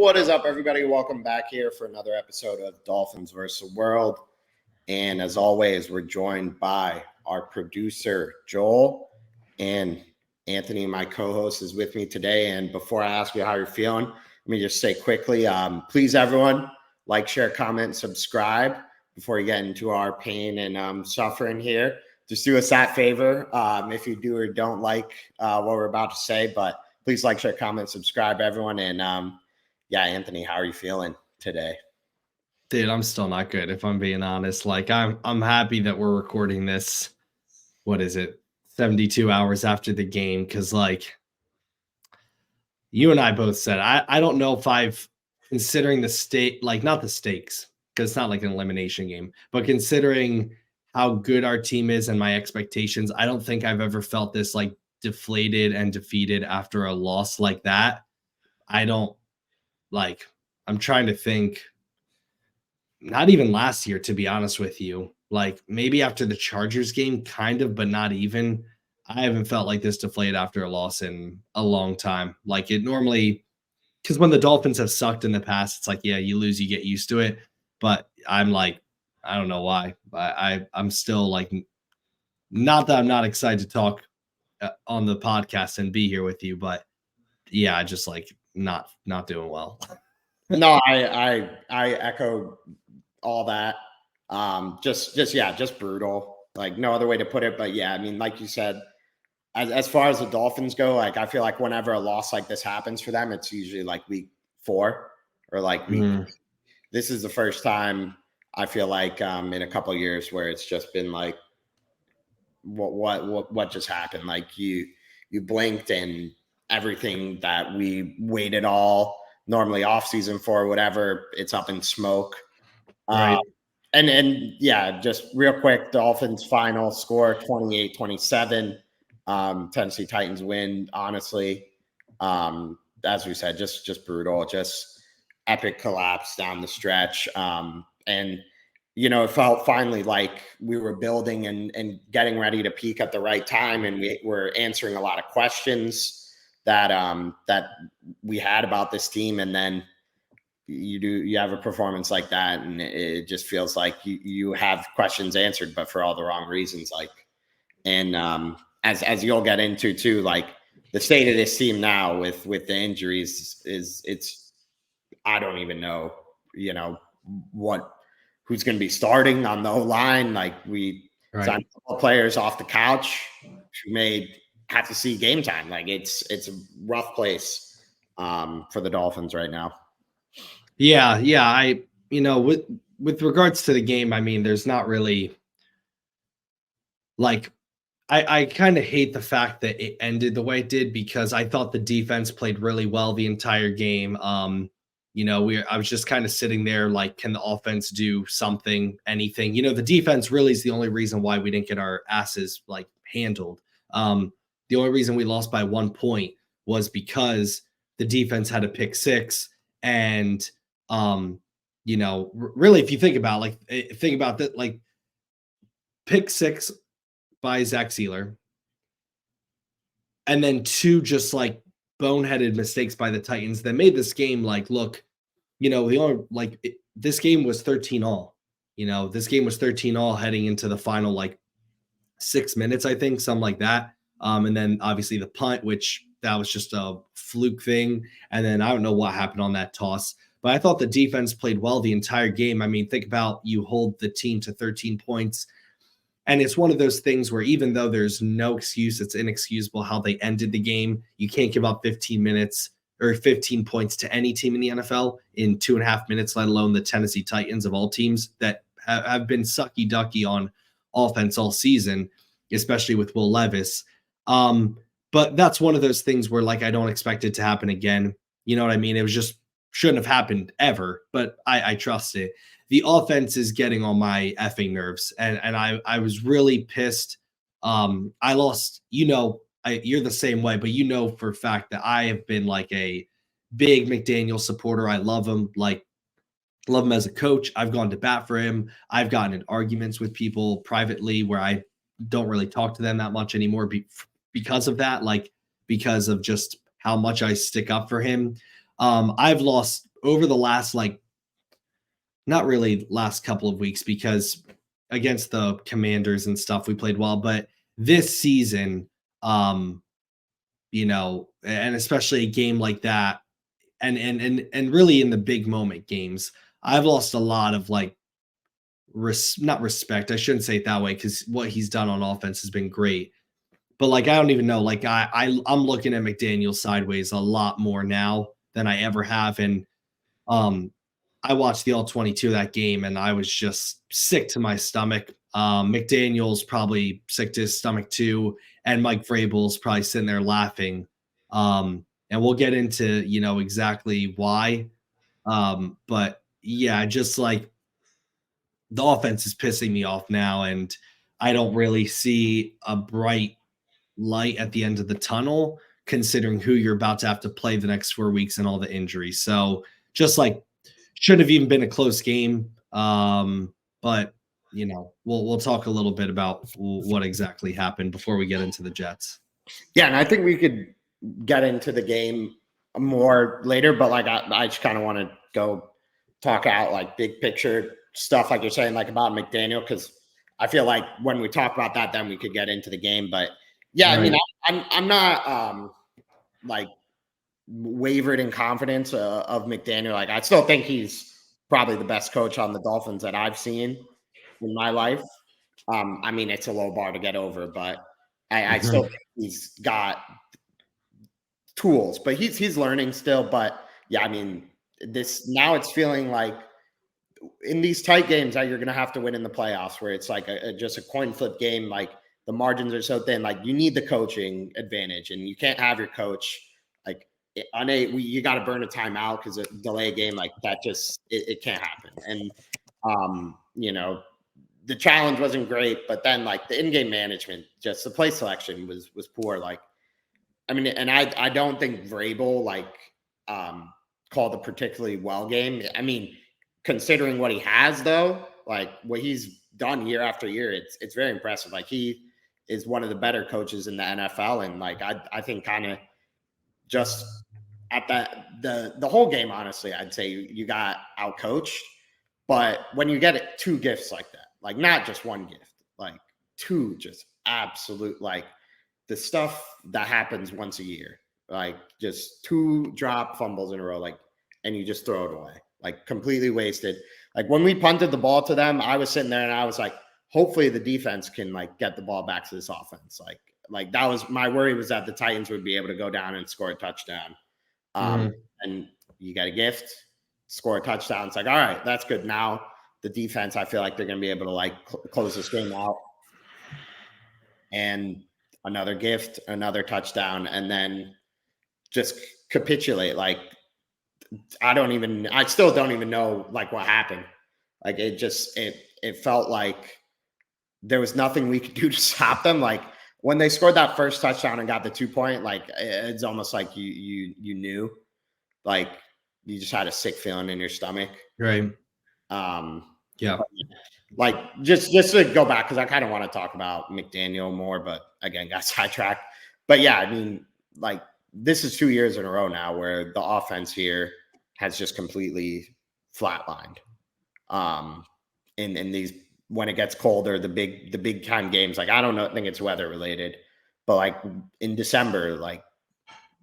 What is up, everybody? Welcome back here for another episode of Dolphins versus the World. And as always, we're joined by our producer, Joel, and Anthony, my co-host, is with me today. And before I ask you how you're feeling, let me just say quickly, please, everyone, like, share, comment, subscribe before you get into our pain and suffering here. Just do us that favor if you do or don't like what we're about to say. But please like, share, comment, subscribe, everyone. And yeah, Anthony, how are you feeling today? Dude, I'm still not good, if I'm being honest. Like, I'm happy that we're recording this. What is it? 72 hours after the game, because like you and I both said, I don't know if I've, considering the state, like not the stakes, because it's not like an elimination game, but considering how good our team is and my expectations, I don't think I've ever felt this like deflated and defeated after a loss like that. I'm trying to think. Not even last year, to be honest with you. Like maybe after the Chargers game, kind of, but not even. I haven't felt like this deflated after a loss in a long time. Like it normally, because when the Dolphins have sucked in the past, it's like, yeah, you lose, you get used to it. But I'm like, I don't know why, but I'm still like, not that I'm not excited to talk on the podcast and be here with you, but yeah, just like not doing well. No, I echo all that. Just brutal. Like no other way to put it. But yeah, I mean, like you said, as far as the Dolphins go, like I feel like whenever a loss like this happens for them, it's usually like week 4 or like week. Mm-hmm. This is the first time I feel like in a couple of years where it's just been like, what just happened? Like you blinked and everything that we waited all normally off season for, whatever, it's up in smoke. Right. And yeah, just real quick, Dolphins final score 28-27. Tennessee Titans win, honestly. As we said, just brutal, just epic collapse down the stretch. And you know, it felt finally like we were building and getting ready to peak at the right time, and we were answering a lot of questions that we had about this team, and then you have a performance like that, and it just feels like you have questions answered, but for all the wrong reasons. Like, and as you'll get into too, like the state of this team now with the injuries it's I don't even know, you know, who's going to be starting on the O-line. Like we signed players off the couch who may have to see game time. Like it's a rough place for the Dolphins right now. Yeah. With regards to the game, I mean, there's not really like I kind of hate the fact that it ended the way it did, because I thought the defense played really well the entire game. I was just kind of sitting there like, can the offense do something, anything? The defense really is the only reason why we didn't get our asses like handled. The only reason we lost by 1 point was because the defense had a pick six. And, really, if you think about that, like pick six by Zach Sealer, and then 2 just like boneheaded mistakes by the Titans that made this game like look, this game was 13-all. This game was 13-all heading into the final like 6 minutes, I think, something like that. And then obviously the punt, which that was just a fluke thing. And then I don't know what happened on that toss, but I thought the defense played well the entire game. I mean, think about, you hold the team to 13 points. And it's one of those things where even though there's no excuse, it's inexcusable how they ended the game. You can't give up 15 minutes or 15 points to any team in the NFL in 2.5 minutes, let alone the Tennessee Titans of all teams that have been sucky ducky on offense all season, especially with Will Levis. But that's one of those things where like, I don't expect it to happen again. You know what I mean? It was just shouldn't have happened ever, but I trust it. The offense is getting on my effing nerves. And I was really pissed. I lost, you're the same way, but for a fact that I have been like a big McDaniel supporter. I love him. Like, love him as a coach. I've gone to bat for him. I've gotten in arguments with people privately where I don't really talk to them that much anymore because of that, like because of just how much I stick up for him. I've lost over the last, like, not really last couple of weeks, because against the Commanders and stuff, we played well, but this season, and especially a game like that, and really in the big moment games, I've lost a lot of, like, not respect. I shouldn't say it that way, because what he's done on offense has been great. But, like, I don't even know. Like, I'm looking at McDaniel sideways a lot more now than I ever have. And I watched the all 22 of that game, and I was just sick to my stomach. McDaniel's probably sick to his stomach too, and Mike Vrabel's probably sitting there laughing. And we'll get into exactly why. But yeah, just like the offense is pissing me off now, and I don't really see a bright light at the end of the tunnel, considering who you're about to have to play the next 4 weeks and all the injuries. So just like, should have even been a close game. But we'll talk a little bit about what exactly happened before we get into the Jets. Yeah, and I think we could get into the game more later, but like I just kind of want to go talk out like big picture stuff, like you're saying, like about McDaniel, because I feel like when we talk about that, then we could get into the game. But yeah, right. I mean, I'm not like wavered in confidence of McDaniel. Like I still think he's probably the best coach on the Dolphins that I've seen in my life. I mean, it's a low bar to get over, but I still think he's got tools, but he's learning still. But yeah, I mean, now it's feeling like in these tight games that you're going to have to win in the playoffs, where it's like just a coin flip game. Like the margins are so thin, like you need the coaching advantage, and you can't have your coach like you got to burn a timeout because a delay game like that just it can't happen. And the challenge wasn't great, but then like the in-game management, just the play selection was poor. Like, I mean, and I don't think Vrabel called a particularly well game. I mean, considering what he has though, like what he's done year after year, it's very impressive. Like he is one of the better coaches in the NFL, and like I think kind of just at the whole game, honestly, I'd say you got out coached. But when you get two gifts like that, like not just one gift, like two just absolute, like the stuff that happens once a year, like just two drop fumbles in a row, like, and you just throw it away, like completely wasted. Like when we punted the ball to them, I was sitting there and I was like, hopefully the defense can like get the ball back to this offense. Like that was my worry, was that the Titans would be able to go down and score a touchdown. And you get a gift, score a touchdown. It's like, all right, that's good. Now the defense, I feel like they're going to be able to like close this game out. And another gift, another touchdown, and then just capitulate. Like I still don't even know like what happened. Like it felt like there was nothing we could do to stop them. Like when they scored that first touchdown and got the 2-point, like it's almost like you knew, like you just had a sick feeling in your stomach. Right. Yeah. Like just to go back, because I kind of want to talk about McDaniel more, but again, got sidetracked. But yeah, I mean, like this is 2 years in a row now where the offense here has just completely flatlined. In these, when it gets colder, the big time games, like I don't think it's weather related, but like in December, like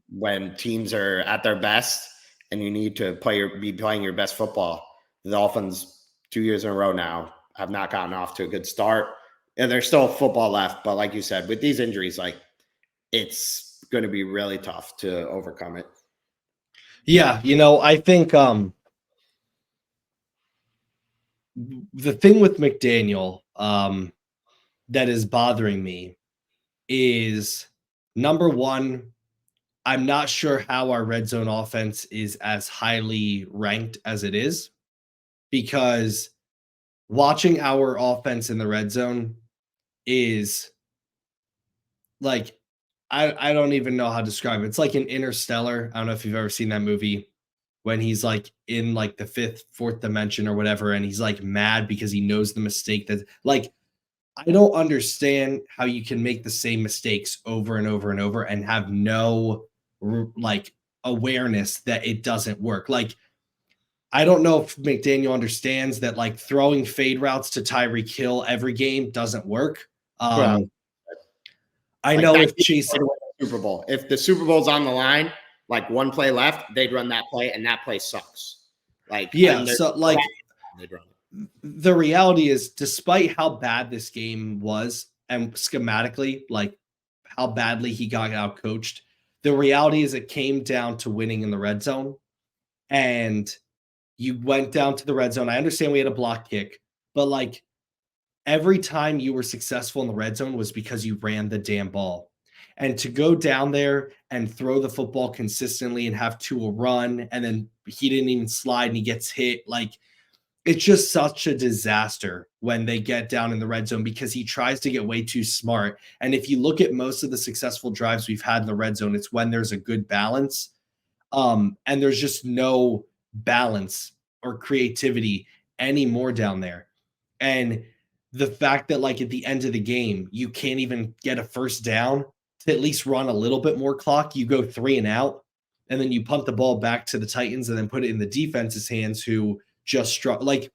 when teams are at their best and you need to be playing your best football, the Dolphins 2 years in a row now have not gotten off to a good start. And there's still football left, but like you said, with these injuries, like it's going to be really tough to overcome it. Yeah, I think the thing with McDaniel that is bothering me is, number one, I'm not sure how our red zone offense is as highly ranked as it is, because watching our offense in the red zone is like, I don't even know how to describe it. It's like an Interstellar. I don't know if you've ever seen that movie, when he's like in like the fourth dimension or whatever, and he's like mad because he knows the mistake that, like, I don't understand how you can make the same mistakes over and over and over and have no like awareness that it doesn't work. Like I don't know if McDaniel understands that like throwing fade routes to Tyreek Hill every game doesn't work. Well, I like know that if Chase Super Bowl, if the Super Bowl's on the line, like one play left, they'd run that play, and that play sucks. Like, yeah, so like they'd run it. the reality is, despite how bad this game was and schematically, like how badly he got out coached, the reality is it came down to winning in the red zone. And you went down to the red zone. I understand we had a block kick, but like every time you were successful in the red zone was because you ran the damn ball. And to go down there and throw the football consistently and have Tua run, and then he didn't even slide and he gets hit, like it's just such a disaster when they get down in the red zone because he tries to get way too smart. And if you look at most of the successful drives we've had in the red zone, it's when there's a good balance. And there's just no balance or creativity anymore down there. And the fact that like at the end of the game, you can't even get a first down to at least run a little bit more clock. You go 3 and out, and then you punt the ball back to the Titans and then put it in the defense's hands who just struck. Like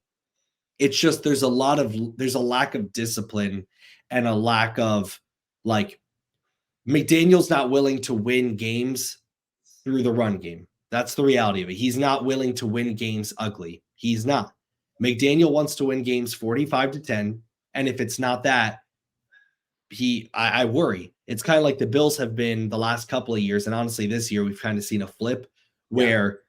it's just there's a lack of discipline and a lack of like McDaniel's not willing to win games through the run game. That's the reality of it. He's not willing to win games ugly. He's not. McDaniel wants to win games 45-10. And if it's not that, I worry. It's kind of like the Bills have been the last couple of years. And honestly, this year we've kind of seen a flip where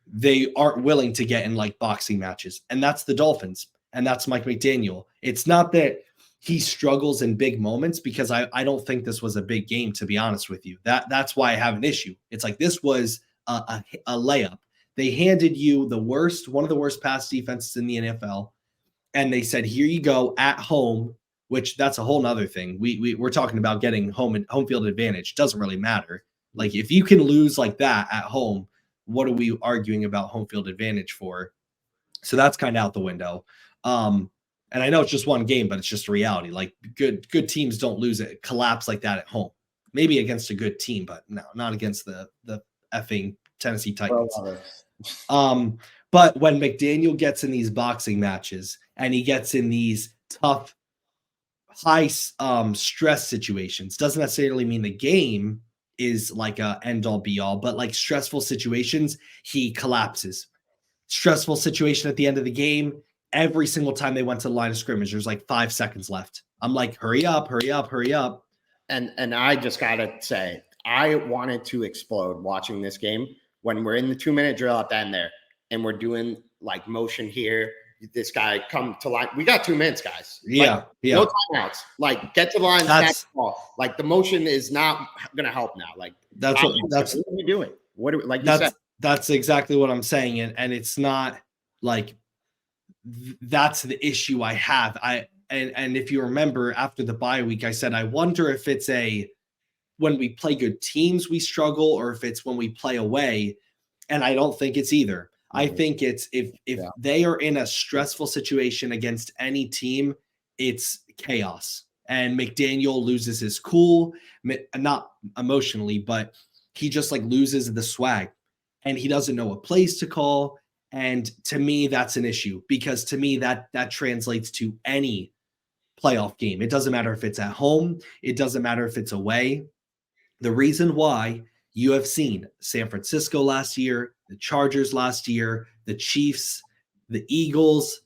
they aren't willing to get in like boxing matches. And that's the Dolphins. And that's Mike McDaniel. It's not that he struggles in big moments, because I don't think this was a big game, to be honest with you. That's why I have an issue. It's like this was a layup. They handed you one of the worst pass defenses in the NFL, and they said, "Here you go at home," which that's a whole nother thing. We're talking about getting home field advantage. Doesn't really matter. Like if you can lose like that at home, what are we arguing about home field advantage for? So that's kind of out the window. And I know it's just one game, but it's just a reality. Like good teams don't lose it, collapse like that at home. Maybe against a good team, but no, not against the effing Tennessee Titans. But when McDaniel gets in these boxing matches and he gets in these tough, high stress situations, doesn't necessarily mean the game is like a end all be all, but like stressful situations, he collapses. Stressful situation at the end of the game. Every single time they went to the line of scrimmage, there's like 5 seconds left. I'm like, hurry up, hurry up, hurry up. And I just gotta say, I wanted to explode watching this game when we're in the 2-minute drill at the end there, and we're doing like motion here. This guy come to line. We got 2 minutes, guys. Yeah. No timeouts. Like get to the line, snatch the ball. Like the motion is not gonna help now. Like what are we doing? What do we, like you said? That's exactly what I'm saying. And it's not like that's the issue I have. And if you remember after the bye week, I said, I wonder if it's when we play good teams, we struggle, or if it's when we play away. And I don't think it's either. I think it's if they are in a stressful situation against any team, it's chaos. And McDaniel loses his cool, not emotionally, but he just like loses the swag, and he doesn't know what plays to call. And to me, that's an issue, because to me that translates to any playoff game. It doesn't matter if it's at home. It doesn't matter if it's away. The reason why you have seen San Francisco last year, the Chargers last year, the Chiefs, the Eagles,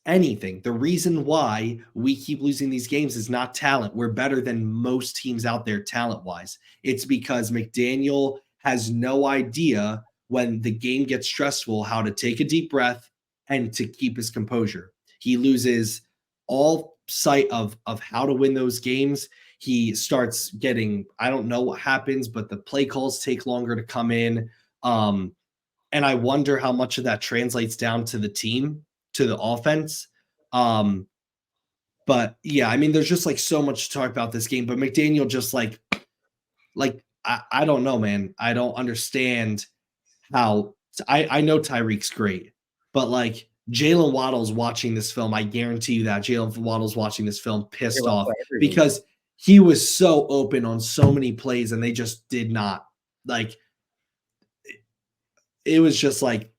anything. The reason why we keep losing these games is not talent. We're better than most teams out there talent-wise. It's because McDaniel has no idea when the game gets stressful how to take a deep breath and to keep his composure. He loses all sight of how to win those games. He starts getting, I don't know what happens, but the play calls take longer to come in. And I wonder how much of that translates down to the team, to the offense. But yeah, I mean, there's just like so much to talk about this game, but McDaniel just like I don't know, man. I don't understand how I know Tyreek's great, but like Jalen Waddle's watching this film. I guarantee you that Jalen Waddle's watching this film pissed off because he was so open on so many plays and they just did not like. It was just like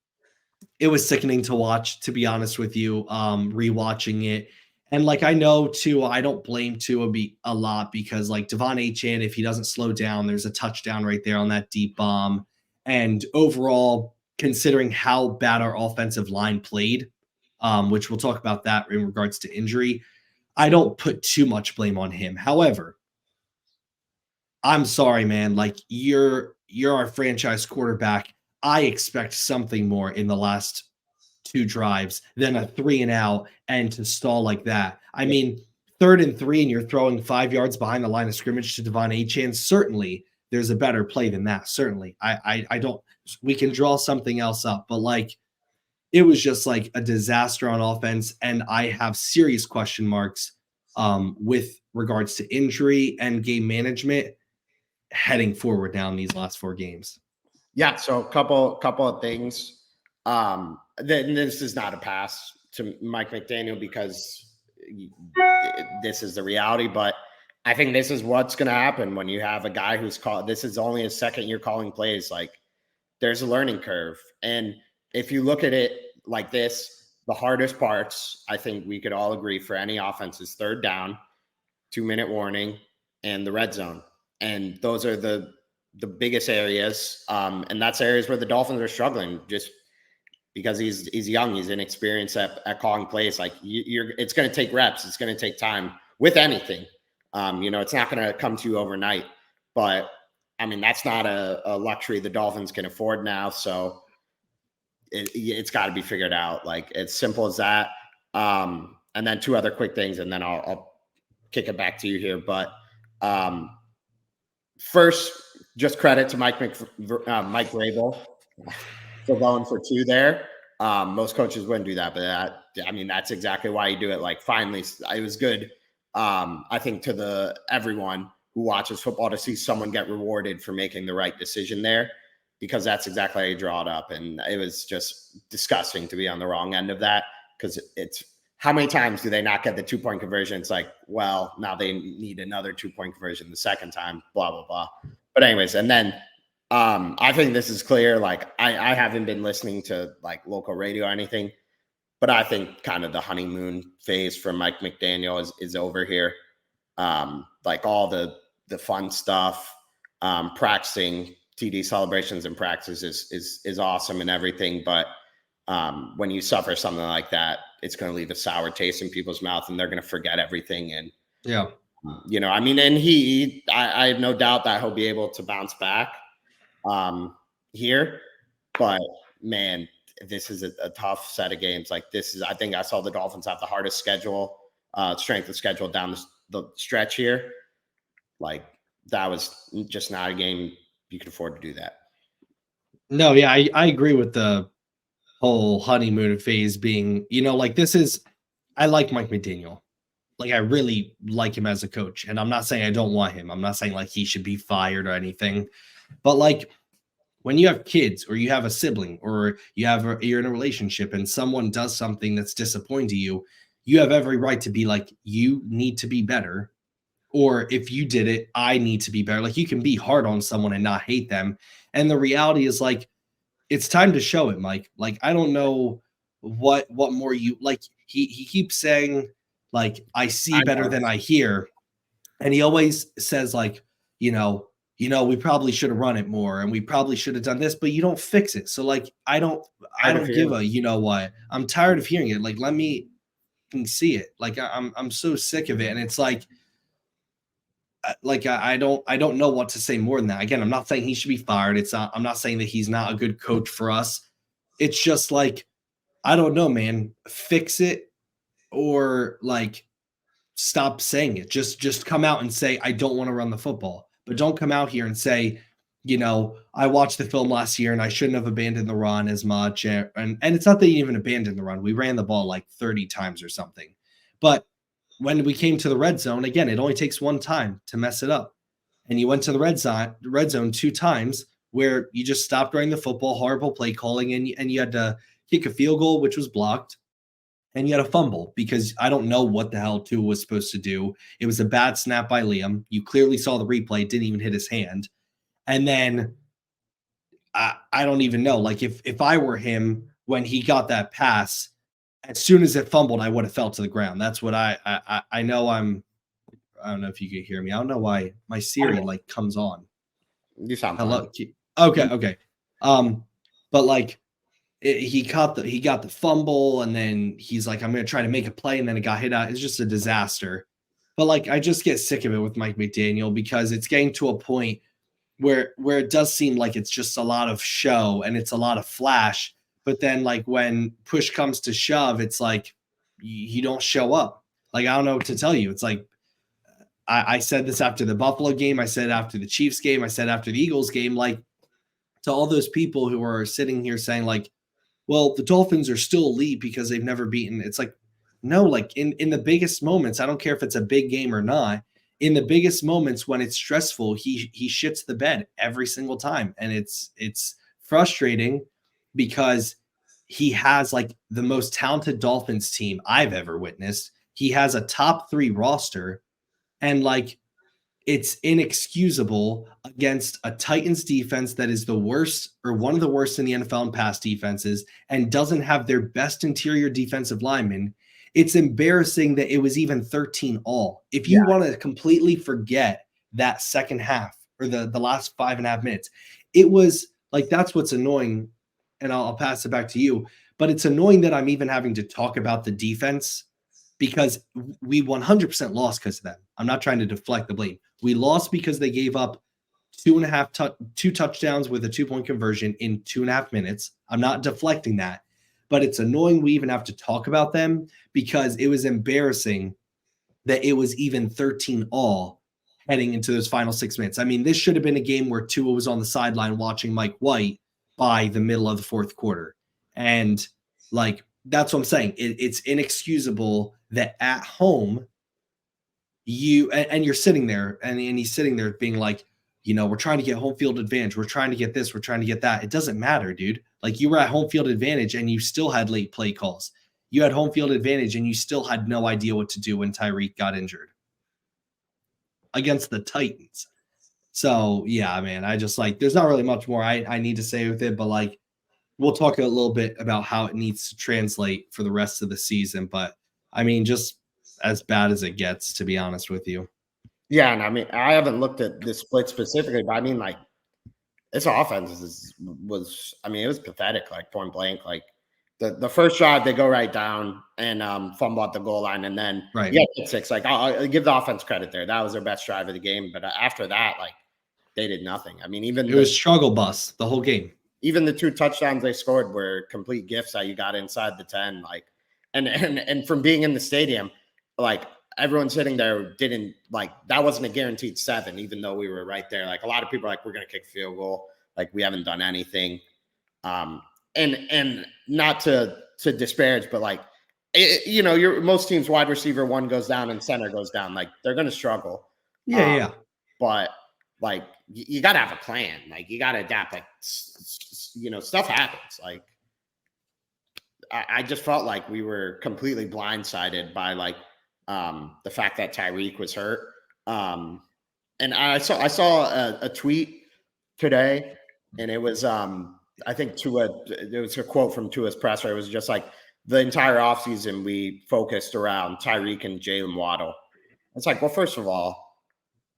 it was sickening to watch, to be honest with you, rewatching it. And like I know too, I don't blame Tua a lot because like Devon Achane, if he doesn't slow down, there's a touchdown right there on that deep bomb. And overall, considering how bad our offensive line played, which we'll talk about that in regards to injury, I don't put too much blame on him. However, I'm sorry, man. Like you're our franchise quarterback. I expect something more in the last two drives than a 3 and out and to stall like that. I mean, 3rd and 3 and you're throwing 5 yards behind the line of scrimmage to Devon Achane. Certainly, there's a better play than that. Certainly, I don't. We can draw something else up, but like it was just like a disaster on offense, and I have serious question marks with regards to injury and game management heading forward down these last 4 games. Yeah, so couple of things. Then this is not a pass to Mike McDaniel because this is the reality, but I think this is what's going to happen when you have a guy who's called. This is only his second year calling plays. Like, there's a learning curve, and if you look at it like this, the hardest parts, I think we could all agree for any offense is 3rd down, 2-minute warning, and the red zone, and those are the biggest areas, and that's areas where the Dolphins are struggling just because he's young, he's inexperienced at calling plays. Like it's going to take reps, it's going to take time with anything. It's not going to come to you overnight, but I mean that's not a luxury the Dolphins can afford now. So it's got to be figured out. Like it's simple as that. And then 2 other quick things, and then I'll kick it back to you here. But first, just credit to Mike Vrabel for going for 2 there. Most coaches wouldn't do that, but that's exactly why you do it. Like finally, it was good. I think to everyone who watches football to see someone get rewarded for making the right decision there, because that's exactly how you draw it up. And it was just disgusting to be on the wrong end of that, because it's how many times do they not get the 2-point conversion? It's like, well, now they need another 2-point conversion the second time, blah, blah, blah. But anyways, and then I think this is clear. Like I haven't been listening to like local radio or anything, but I think kind of the honeymoon phase for Mike McDaniel is over here. Like all the fun stuff, practicing TD celebrations and practice is awesome and everything. But when you suffer something like that, it's going to leave a sour taste in people's mouth, and they're going to forget everything. And yeah, and I have no doubt that he'll be able to bounce back here. But man, this is a tough set of games. Like I think I saw the Dolphins have the hardest strength of schedule down the stretch here. Like that was just not a game you could afford to do that. No, yeah, I agree with the whole honeymoon phase being, I like Mike McDaniel. Like I really like him as a coach, and I'm not saying I don't want him. I'm not saying like he should be fired or anything, but like when you have kids or you have a sibling or you're in a relationship and someone does something that's disappointing to you, you have every right to be like, you need to be better. Or if you did it, I need to be better. Like you can be hard on someone and not hate them. And the reality is like, it's time to show it, Mike. Like, I don't know what more you like. He keeps saying like, I see better than I hear. And he always says like, we probably should have run it more and we probably should have done this, but you don't fix it. So like, I don't give a, what, I'm tired of hearing it. Like, let me see it. Like, I'm so sick of it. And it's like I don't know what to say more than that. Again, I'm not saying he should be fired. I'm not saying that he's not a good coach for us. It's just like, I don't know, man, fix it or like stop saying it. Just come out and say, I don't want to run the football, but don't come out here and say, I watched the film last year and I shouldn't have abandoned the run as much. And it's not that you even abandoned the run. We ran the ball like 30 times or something, but when we came to the red zone, again, it only takes one time to mess it up. And you went to the red zone 2 times where you just stopped running the football, horrible play calling, and you had to kick a field goal, which was blocked, and you had a fumble because I don't know what the hell Tua was supposed to do. It was a bad snap by Liam. You clearly saw the replay, it didn't even hit his hand. And then I don't even know. Like if I were him, when he got that pass, as soon as it fumbled, I would have fell to the ground. That's what I know. I don't know if you can hear me. I don't know why my Siri like comes on. You sound Hello. fine. Okay. But like he got the fumble, and then he's like, I'm gonna try to make a play, and then it got hit out. It's just a disaster. But like I just get sick of it with Mike McDaniel because it's getting to a point where it does seem like it's just a lot of show and it's a lot of flash. But then like when push comes to shove, it's like you don't show up. Like I don't know what to tell you. It's like I said this after the Buffalo game, I said after the Chiefs game, I said after the Eagles game, like to all those people who are sitting here saying like, well, the Dolphins are still elite because they've never beaten. It's like, no, like in the biggest moments, I don't care if it's a big game or not. In the biggest moments when it's stressful, he shits the bed every single time. And it's frustrating because he has like the most talented Dolphins team I've ever witnessed. He has a top 3 roster, and like it's inexcusable against a Titans defense that is the worst or one of the worst in the NFL in pass defenses and doesn't have their best interior defensive lineman. It's embarrassing that it was even 13 all. If you want to completely forget that second half or the last 5.5 minutes, it was like, that's what's annoying. And I'll pass it back to you, but it's annoying that I'm even having to talk about the defense because we 100% lost because of them. I'm not trying to deflect the blame. We lost because they gave up 2 touchdowns with a 2-point conversion in 2.5 minutes. I'm not deflecting that, but it's annoying we even have to talk about them because it was embarrassing that it was even 13 all heading into those final 6 minutes. I mean, this should have been a game where Tua was on the sideline watching Mike White by the middle of the fourth quarter. And like, that's what I'm saying. It's inexcusable that at home you're sitting there and he's sitting there being like, we're trying to get home field advantage. We're trying to get this. We're trying to get that. It doesn't matter, dude. Like you were at home field advantage and you still had late play calls. You had home field advantage and you still had no idea what to do when Tyreek got injured against the Titans. So yeah, man, I just like, there's not really much more I need to say with it, but like, we'll talk a little bit about how it needs to translate for the rest of the season. But I mean, just as bad as it gets, to be honest with you. Yeah, and I mean, I haven't looked at this split specifically, but I mean, like, this offense was it was pathetic, like point blank. Like the first drive, they go right down and fumble at the goal line, and then pick 6. Like I'll give the offense credit there. That was their best drive of the game. But after that, like they did nothing. I mean, it was struggle bus the whole game. Even the 2 touchdowns they scored were complete gifts that you got inside the 10. Like, and from being in the stadium, like everyone sitting there didn't like, that wasn't a guaranteed 7, even though we were right there. Like a lot of people are like, we're going to kick field goal. Like we haven't done anything. And not to disparage, but like, your most teams wide receiver 1 goes down and center goes down. Like they're going to struggle. Yeah. But like, you got to have a plan. Like you got to adapt. Like, stuff happens. Like I just felt like we were completely blindsided by like the fact that Tyreek was hurt. And I saw a tweet today, and it was I think there was a quote from Tua's presser. It was just like, the entire offseason we focused around Tyreek and Jalen Waddle. It's like, well, first of all,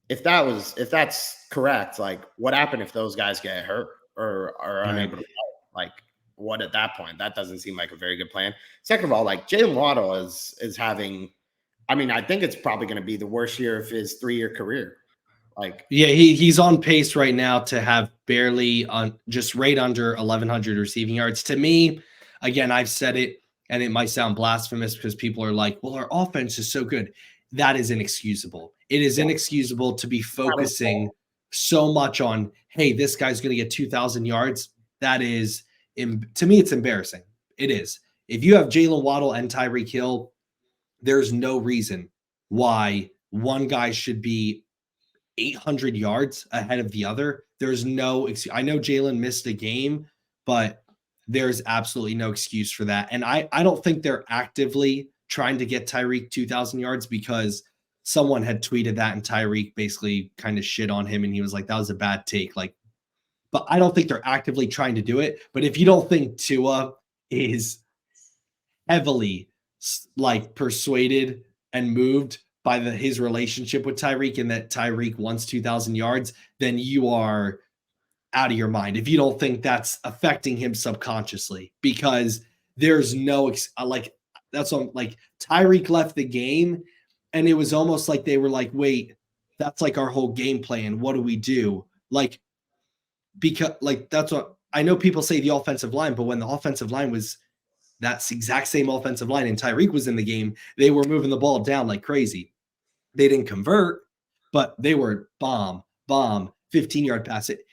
if that's correct, like what happened if those guys get hurt or are unable to play? Like what at that point? That doesn't seem like a very good plan. Second of all, like Jalen Waddle is having, I mean, I think it's probably going to be the worst year of his 3-year career. Like, yeah, he's on pace right now to have barely just right under 1,100 receiving yards. To me, again, I've said it, and it might sound blasphemous because people are like, well, our offense is so good. That is inexcusable. It is inexcusable to be focusing so much on, hey, this guy's going to get 2,000 yards. That is, to me, it's embarrassing. It is. If you have Jalen Waddle and Tyreek Hill, there's no reason why one guy should be 800 yards ahead of the other. There's no excuse. I know Jalen missed a game, but there's absolutely no excuse for that. And I don't think they're actively trying to get Tyreek 2,000 yards because someone had tweeted that and Tyreek basically kind of shit on him. And he was like, that was a bad take. Like, but I don't think they're actively trying to do it. But if you don't think Tua is heavily like persuaded and moved by his relationship with Tyreek and that Tyreek wants 2,000 yards, then you are out of your mind if you don't think that's affecting him subconsciously, because there's no like that's what like Tyreek left the game and it was almost like they were like, wait, that's like our whole game plan. What do we do? Like, because like that's what I know people say the offensive line, but when the offensive line was that's exact same offensive line and Tyreek was in the game, they were moving the ball down like crazy. They didn't convert, but they were bomb, 15-yard pass it.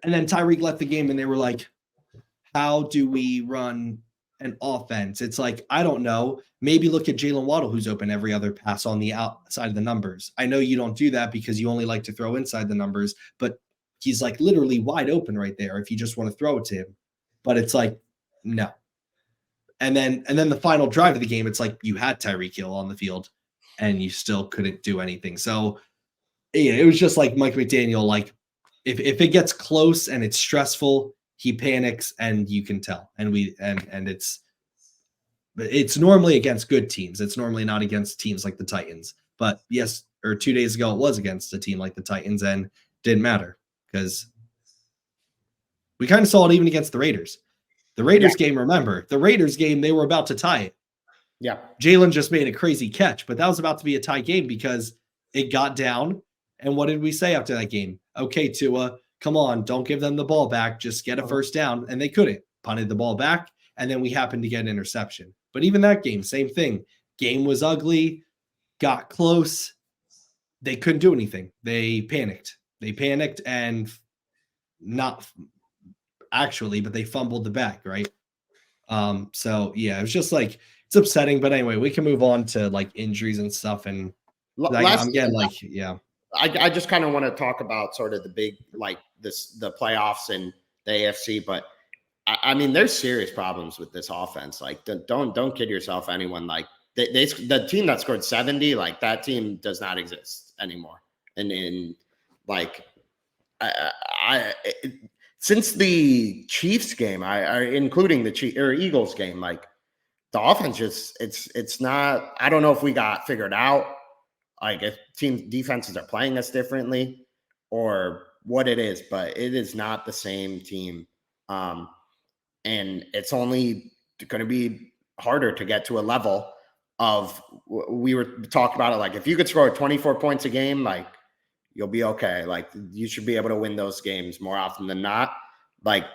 And then Tyreek left the game and they were like, how do we run an offense? It's like, I don't know. Maybe look at Jalen Waddle, who's open every other pass on the outside of the numbers. I know you don't do that because you only like to throw inside the numbers, but he's like literally wide open right there if you just want to throw it to him. But it's like, no. And then the final drive of the game, it's like you had Tyreek Hill on the field and you still couldn't do anything. So yeah, it was just like Mike McDaniel, like if it gets close and it's stressful, he panics and you can tell. And it's normally against good teams. It's normally not against teams like the Titans. But yes, or 2 days ago, it was against a team like the Titans and didn't matter because we kind of saw it even against the Raiders. The Raiders game, remember, the Raiders game, they were about to tie it. Yeah. Jalen just made a crazy catch, but that was about to be a tie game because it got down. And what did we say after that game? Okay, Tua, come on, don't give them the ball back. Just get a first down. And they couldn't. Punted the ball back, and then we happened to get an interception. But even that game, same thing. Game was ugly, got close. They couldn't do anything. They panicked. And not actually, but they fumbled the back, right? So yeah, it was just like it's upsetting. But anyway, we can move on to like injuries and stuff. And I'm getting like, yeah. I just kind of want to talk about sort of the big like the playoffs and the AFC, but I mean there's serious problems with this offense. Like don't kid yourself, anyone. Like the team that scored 70, like that team does not exist anymore. And like since the Chiefs game, including the Chiefs or Eagles game, like the offense just it's not. I don't know if we got figured out, like if team defenses are playing us differently or what it is, but it is not the same team, and it's only going to be harder to get to a level of. We were talking about it, like if you could score 24 points a game, like you'll be okay. Like you should be able to win those games more often than not. Like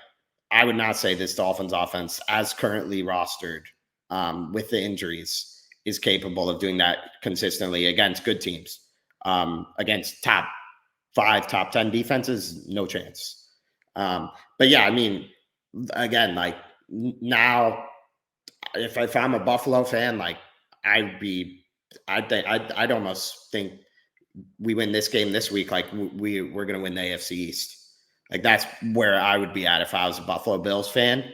I would not say this Dolphins offense, as currently rostered with the injuries, is capable of doing that consistently against good teams. Against top 5, top 10 defenses, no chance. But yeah, I mean, again, like now, if I'm a Buffalo fan, like I'd almost think we win this game this week, like we're going to win the AFC East. Like that's where I would be at if I was a Buffalo Bills fan.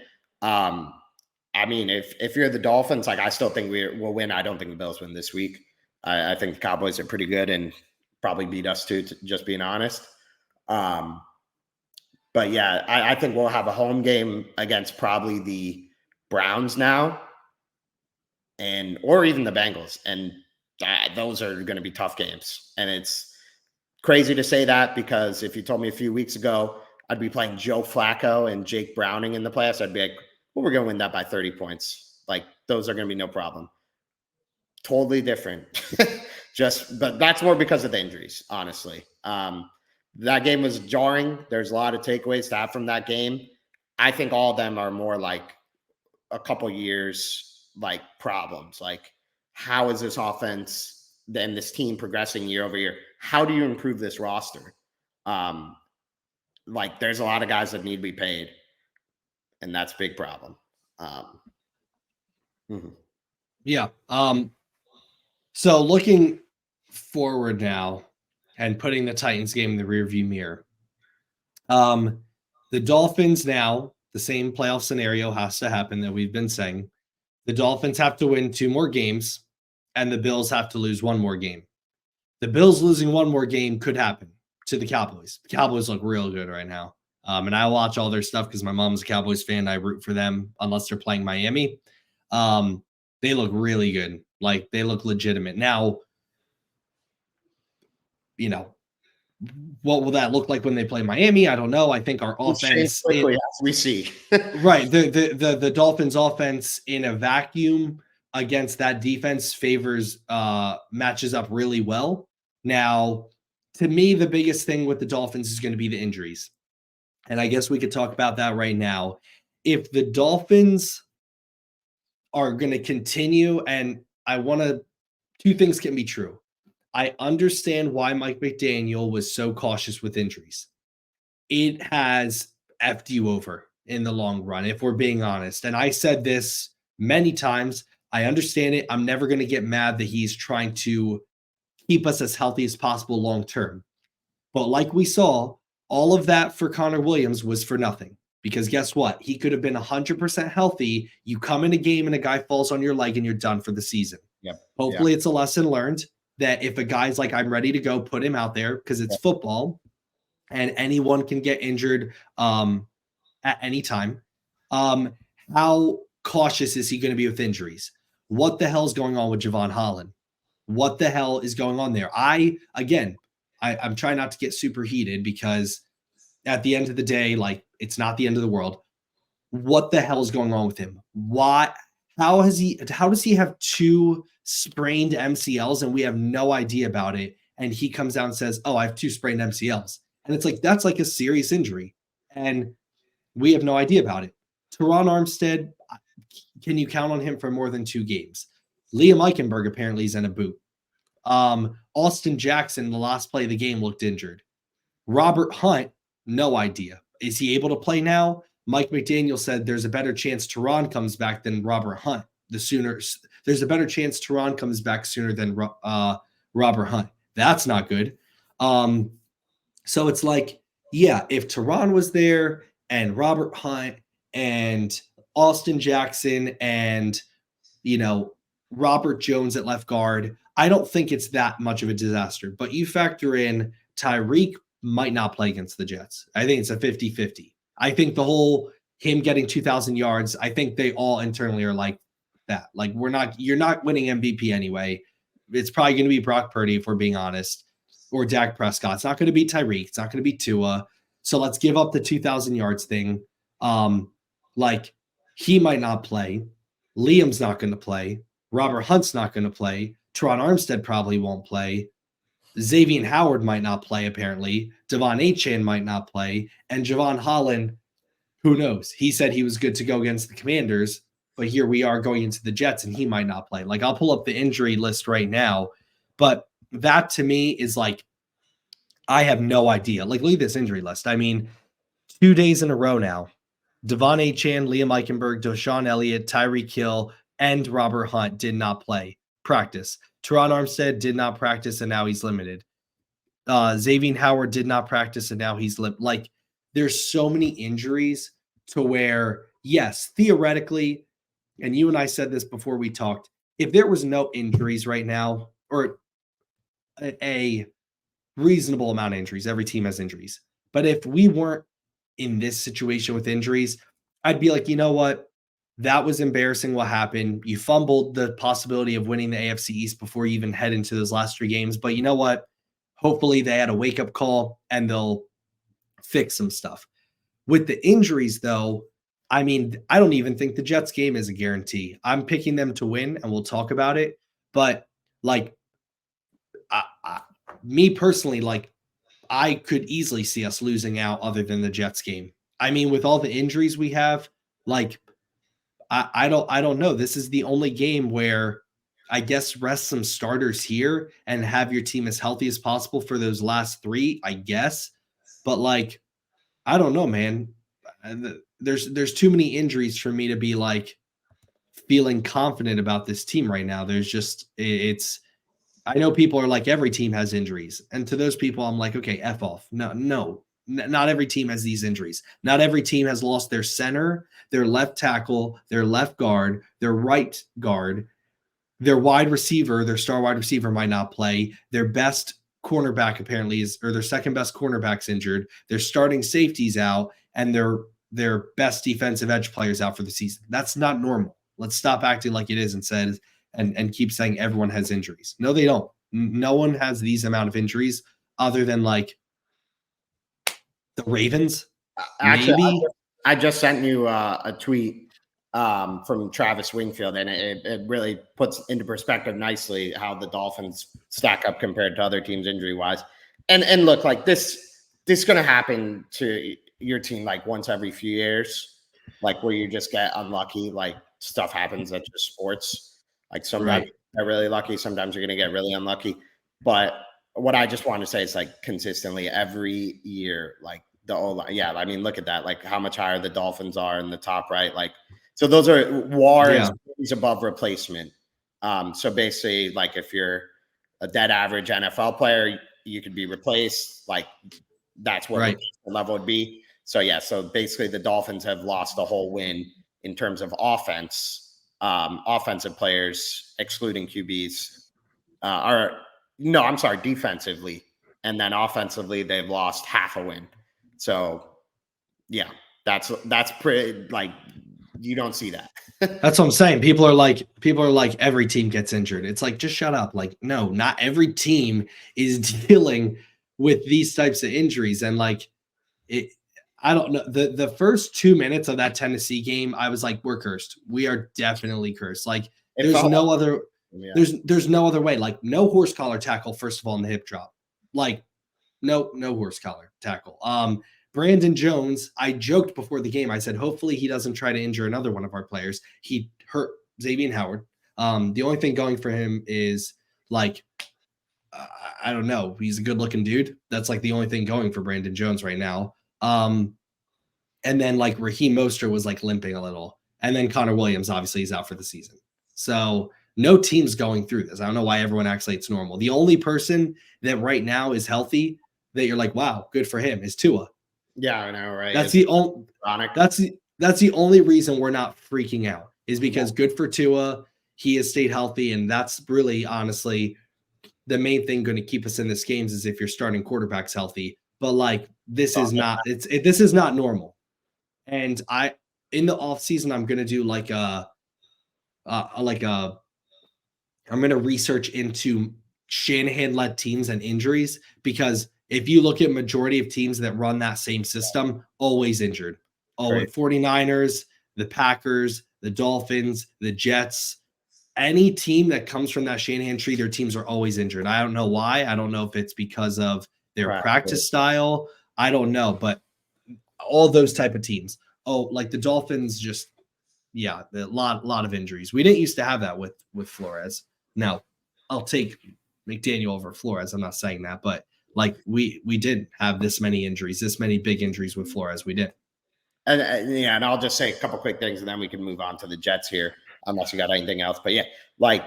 I mean, if you're the Dolphins, like I still think we'll win. I don't think the Bills win this week. I think the Cowboys are pretty good and probably beat us too, just being honest. But yeah, I think we'll have a home game against probably the Browns now, or even the Bengals, and those are going to be tough games. And it's crazy to say that because if you told me a few weeks ago I'd be playing Joe Flacco and Jake Browning in the playoffs, I'd be like, well, we're going to win that by 30 points. Like those are going to be no problem. Totally different. But that's more because of the injuries, honestly. That game was jarring. There's a lot of takeaways to have from that game. I think all of them are more like a couple years, like problems. Like how is this offense and this team progressing year over year? How do you improve this roster? Like there's a lot of guys that need to be paid, and that's a big problem. Yeah. So looking forward now and putting the Titans game in the rearview mirror, the Dolphins now, the same playoff scenario has to happen that we've been saying. The Dolphins have to win 2 more games, and the Bills have to lose 1 more game. The Bills losing 1 more game could happen to the Cowboys. The Cowboys look real good right now. And I watch all their stuff because my mom's a Cowboys fan. I root for them unless they're playing Miami. They look really good. Like, they look legitimate. Now, what will that look like when they play Miami? I don't know. I think our offense quickly as we see. right. The Dolphins offense in a vacuum against that defense matches up really well. Now, to me, the biggest thing with the Dolphins is going to be the injuries. And I guess we could talk about that right now. If the Dolphins are going to continue, and two things can be true. I understand why Mike McDaniel was so cautious with injuries. It has effed you over in the long run, if we're being honest. And I said this many times. I understand it. I'm never going to get mad that he's trying to keep us as healthy as possible long term. But like we saw, all of that for Connor Williams was for nothing. Because guess what? He could have been 100% healthy. You come in a game and a guy falls on your leg and you're done for the season. Yep. Hopefully it's a lesson learned that if a guy's like, I'm ready to go, put him out there because it's football and anyone can get injured at any time. How cautious is he going to be with injuries? What the hell is going on with Javon Holland? What the hell is going on there? I'm trying not to get super heated because at the end of the day, like, it's not the end of the world. What the hell is going on with him? How does he have 2 sprained MCLs and we have no idea about it? And he comes out and says, oh, I have 2 sprained MCLs. And it's like, that's like a serious injury. And we have no idea about it. Teron Armstead, can you count on him for more than 2 games? Liam Eichenberg apparently is in a boot. Austin Jackson, the last play of the game, looked injured. Robert Hunt, no idea. Is he able to play now? Mike McDaniel said there's a better chance Teron comes back than Robert Hunt. There's a better chance Teron comes back sooner than Robert Hunt. That's not good. So it's like, yeah, if Teron was there and Robert Hunt and Austin Jackson and, Robert Jones at left guard, I don't think it's that much of a disaster. But you factor in Tyreek might not play against the Jets. I think it's a 50-50. I think the whole him getting 2,000 yards, I think they all internally are like that. Like, you're not winning MVP anyway. It's probably going to be Brock Purdy, if we're being honest, or Dak Prescott. It's not going to be Tyreek. It's not going to be Tua. So let's give up the 2,000 yards thing. He might not play. Liam's not going to play. Robert Hunt's not going to play. Teron Armstead probably won't play. Xavier Howard might not play, apparently. Devon Achane might not play. And Javon Holland, who knows? He said he was good to go against the Commanders, but here we are going into the Jets, and he might not play. Like, I'll pull up the injury list right now, but that to me is like, I have no idea. Like, look at this injury list. I mean, 2 days in a row now. Devon Achane, Liam Eichenberg, Deshaun Elliott, Tyreek Hill, and Robert Hunt did not practice. Teron Armstead did not practice, and now he's limited. Xavier Howard did not practice, and now he's limited. Like, there's so many injuries to where, yes, theoretically, and you and I said this before we talked, if there was no injuries right now, or a reasonable amount of injuries, every team has injuries. But if we weren't in this situation with injuries, I'd be like, you know what? That was embarrassing what happened. You fumbled the possibility of winning the AFC East before you even head into those last 3 games. But you know what? Hopefully they had a wake-up call and they'll fix some stuff. With the injuries, though, I mean, I don't even think the Jets game is a guarantee. I'm picking them to win, and we'll talk about it. But, like, me personally, like, I could easily see us losing out other than the Jets game. I mean, with all the injuries we have, like, I don't know. This is the only game where I guess rest some starters here and have your team as healthy as possible for those last 3, I guess. But, like, I don't know, man. There's too many injuries for me to be like feeling confident about this team right now. There's just I know people are like, every team has injuries. And to those people, I'm like, okay, F off. No, not every team has these injuries. Not every team has lost their center, their left tackle, their left guard, their right guard, their wide receiver, their star wide receiver might not play. Their best cornerback apparently or their second best cornerback's injured. Their starting safety's out, and their best defensive edge players out for the season. That's not normal. Let's stop acting like it is and keep saying everyone has injuries. No, they don't. No one has these amount of injuries other than like the Ravens. Actually, maybe. I just sent you a tweet from Travis Wingfield, and it really puts into perspective nicely how the Dolphins stack up compared to other teams injury wise. And look, like this is going to happen to your team like once every few years, like where you just get unlucky. Like stuff happens. That's just sports. Like sometimes you're really lucky, sometimes you're going to get really unlucky. But what I just want to say is like consistently every year, like the O-line. Yeah, I mean, look at that. Like how much higher the Dolphins are in the top right. Like so, those are WAR is above replacement. So basically, like if you're a dead average NFL player, you could be replaced. Like that's what the level would be. So yeah, so basically the Dolphins have lost a whole win in terms of offense. Offensive players, excluding QBs, defensively, and then offensively they've lost half a win. So yeah, that's pretty like you don't see that. That's what I'm saying. People are like every team gets injured. It's like, just shut up. Like, no, not every team is dealing with these types of injuries. And like I don't know. The first 2 minutes of that Tennessee game, I was like, we're cursed. We are definitely cursed. Like there's no other way. Like no horse collar tackle, first of all, in the hip drop. Like no horse collar tackle. Brandon Jones, I joked before the game. I said, hopefully he doesn't try to injure another one of our players. He hurt Xavier Howard. The only thing going for him is like, I don't know. He's a good looking dude. That's like the only thing going for Brandon Jones right now. And then like Raheem Mostert was like limping a little. And then Connor Williams obviously is out for the season. So no team's going through this. I don't know why everyone acts like it's normal. The only person that right now is healthy that you're like, wow, good for him, is Tua. Yeah, I know, right? That's the only reason we're not freaking out is because good for Tua. He has stayed healthy, and that's really honestly the main thing going to keep us in this games is if your starting quarterback's healthy. But like this is not normal. And in the off season, I'm going to do I'm going to research into Shanahan-led teams and injuries, because if you look at majority of teams that run that same system, always injured. The 49ers, the Packers, the Dolphins, the Jets, any team that comes from that Shanahan tree, their teams are always injured. I don't know why. I don't know if it's because of their practice style. I don't know, but all those type of teams. Oh, like the Dolphins, just a lot of injuries. We didn't used to have that with Flores. Now, I'll take McDaniel over Flores. I'm not saying that, but like we did have this many injuries, this many big injuries with Flores. We did. And I'll just say a couple quick things, and then we can move on to the Jets here, unless you got anything else. But yeah, like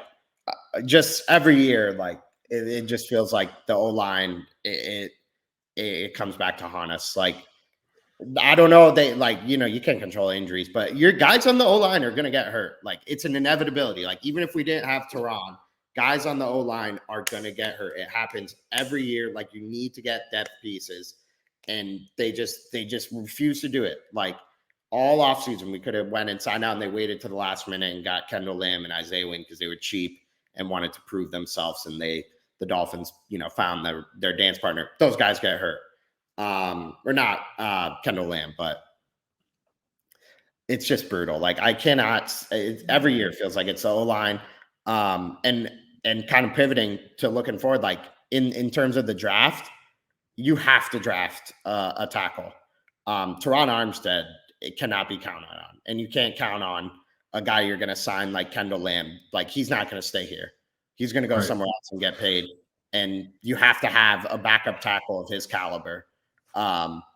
just every year, like it just feels like the O-line, it comes back to haunt us. Like I don't know, they like, you can't control injuries, but your guys on the O-line are going to get hurt. Like it's an inevitability. Like even if we didn't have Tehran, guys on the O-line are going to get hurt. It happens every year. Like you need to get depth pieces, and they just refuse to do it. Like all offseason, we could have went and signed out, and they waited to the last minute and got Kendall Lamb and Isaiah Wynn because they were cheap and wanted to prove themselves. And the Dolphins, found their dance partner. Those guys get hurt. Or not Kendall Lamb, but it's just brutal. Like I cannot. Every year it feels like it's the O-line, and kind of pivoting to looking forward. Like in terms of the draft, you have to draft a tackle. Teron Armstead, it cannot be counted on, and you can't count on a guy you're going to sign like Kendall Lamb. Like he's not going to stay here. He's going to go somewhere else and get paid. And you have to have a backup tackle of his caliber.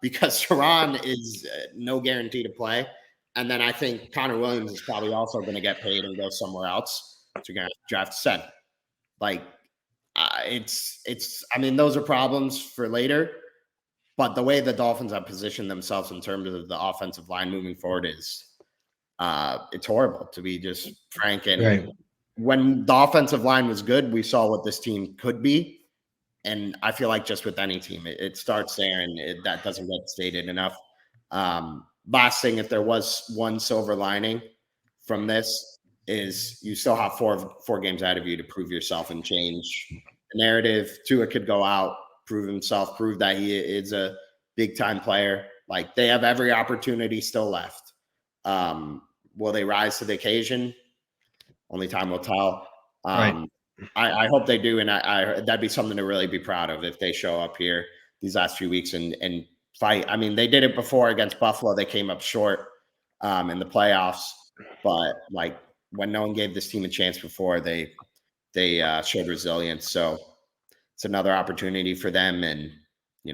Because Teron is no guarantee to play. And then I think Connor Williams is probably also going to get paid and go somewhere else. So you're going to draft seven. Like I mean, those are problems for later, but the way the Dolphins have positioned themselves in terms of the offensive line moving forward is it's horrible, to be just frank. And when the offensive line was good, we saw what this team could be. And I feel like just with any team, it starts there, and that doesn't get stated enough. Last thing, if there was one silver lining from this, is you still have four games out of you to prove yourself and change the narrative. Tua could go out, prove himself, prove that he is a big time player. Like, they have every opportunity still left. Will they rise to the occasion? Only time will tell. Right. I hope they do, and I that'd be something to really be proud of if they show up here these last few weeks and fight. I mean, they did it before against Buffalo. They came up short in the playoffs, but like, when no one gave this team a chance before, they showed resilience. So it's another opportunity for them, and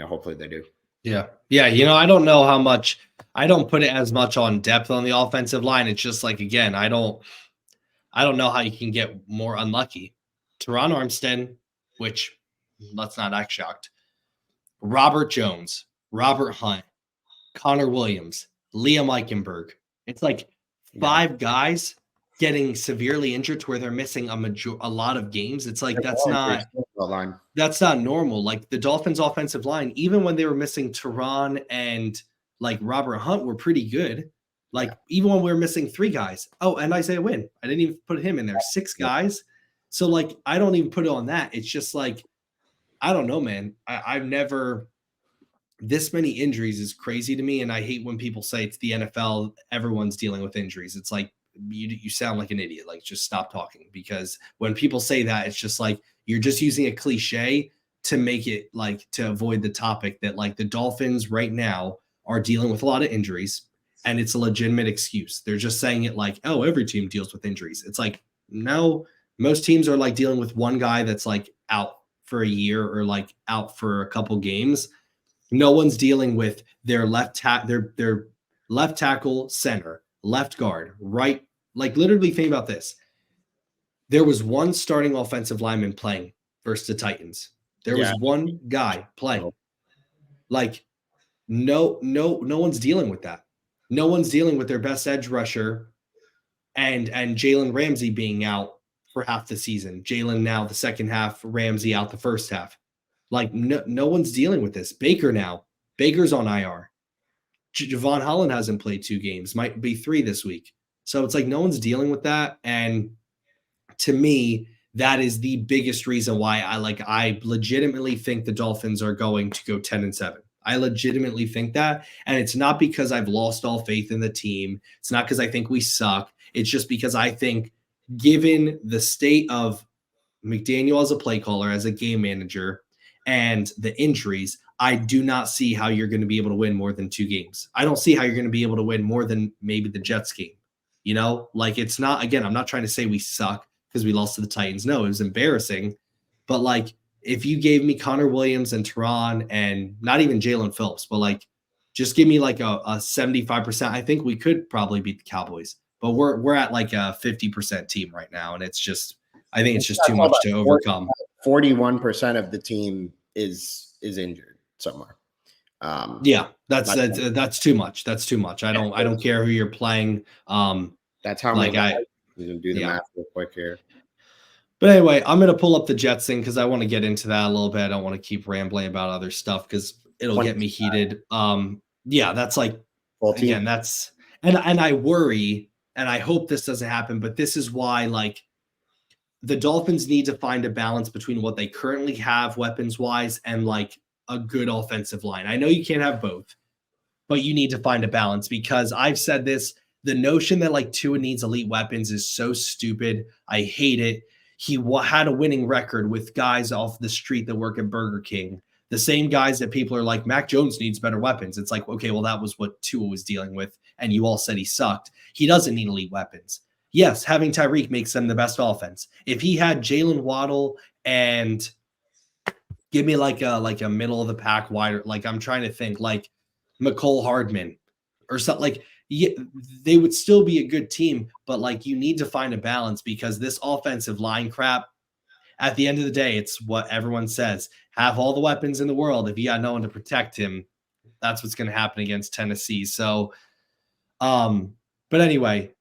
hopefully they do. Yeah. Yeah. I don't know how much, I don't put it as much on depth on the offensive line. It's just like, again, I don't know how you can get more unlucky. Teron Armstead, which, let's not act shocked. Robert Jones, Robert Hunt, Connor Williams, Liam Eichenberg. It's like 5 guys getting severely injured to where they're missing a lot of games. It's like, that's not normal. Like, the Dolphins offensive line, even when they were missing Teron and like Robert Hunt, were pretty good. Like, even when we were missing 3 guys. Oh, and Isaiah Wynn. I didn't even put him in there. 6 guys. So like, I don't even put it on that. It's just like, I don't know, man. I've never, this many injuries is crazy to me. And I hate when people say it's the NFL, everyone's dealing with injuries. It's like, you sound like an idiot. Like, just stop talking, because when people say that, it's just like, you're just using a cliche to make it like, to avoid the topic that like the Dolphins right now are dealing with a lot of injuries, and it's a legitimate excuse. They're just saying it like, oh, every team deals with injuries. It's like, no, most teams are like dealing with one guy that's like out for a year or like out for a couple games. No one's dealing with their their left tackle, center, left guard, right. Like, literally think about this. There was one starting offensive lineman playing versus the Titans. There was one guy playing. Like, no one's dealing with that. No one's dealing with their best edge rusher and Jalen Ramsey being out for half the season. Jalen now the second half, Ramsey out the first half. Like, no one's dealing with this. Baker's on IR. Javon Holland hasn't played 2 games, might be 3 this week. So it's like, no one's dealing with that. And to me, that is the biggest reason why I legitimately think the Dolphins are going to go 10-7. I legitimately think that. And it's not because I've lost all faith in the team. It's not because I think we suck. It's just because I think, given the state of McDaniel as a play caller, as a game manager, and the injuries, I do not see how you're going to be able to win more than 2 games. I don't see how you're going to be able to win more than maybe the Jets game. Like, it's not, again, I'm not trying to say we suck because we lost to the Titans. No, it was embarrassing. But like, if you gave me Connor Williams and Teron, and not even Jalen Phillips, but like, just give me like a 75%, I think we could probably beat the Cowboys. But we're at like a 50% team right now. And it's just, I think it's just too much to overcome. 41% of the team is injured somewhere. Yeah, that's too much. That's too much. I don't care who you're playing. That's how like you can do the math real quick here. But anyway, I'm gonna pull up the Jets thing because I want to get into that a little bit. I don't want to keep rambling about other stuff because it'll get me heated. Yeah, that's like, again, that's, and I worry, and I hope this doesn't happen, but this is why, like, the Dolphins need to find a balance between what they currently have weapons wise and like a good offensive line. I know you can't have both, but you need to find a balance, because I've said this, the notion that like Tua needs elite weapons is so stupid. I hate it. He had a winning record with guys off the street that work at Burger King. The same guys that people are like, Mac Jones needs better weapons. It's like, okay, well, that was what Tua was dealing with, and you all said he sucked. He doesn't need elite weapons. Yes, having Tyreek makes them the best offense. If he had Jalen Waddle and give me like a middle of the pack wider, like, I'm trying to think, like McCole Hardman or something, like, yeah, they would still be a good team, but like, you need to find a balance, because this offensive line crap, at the end of the day, it's what everyone says. Have all the weapons in the world. If you got no one to protect him, that's what's going to happen against Tennessee. So, but anyway,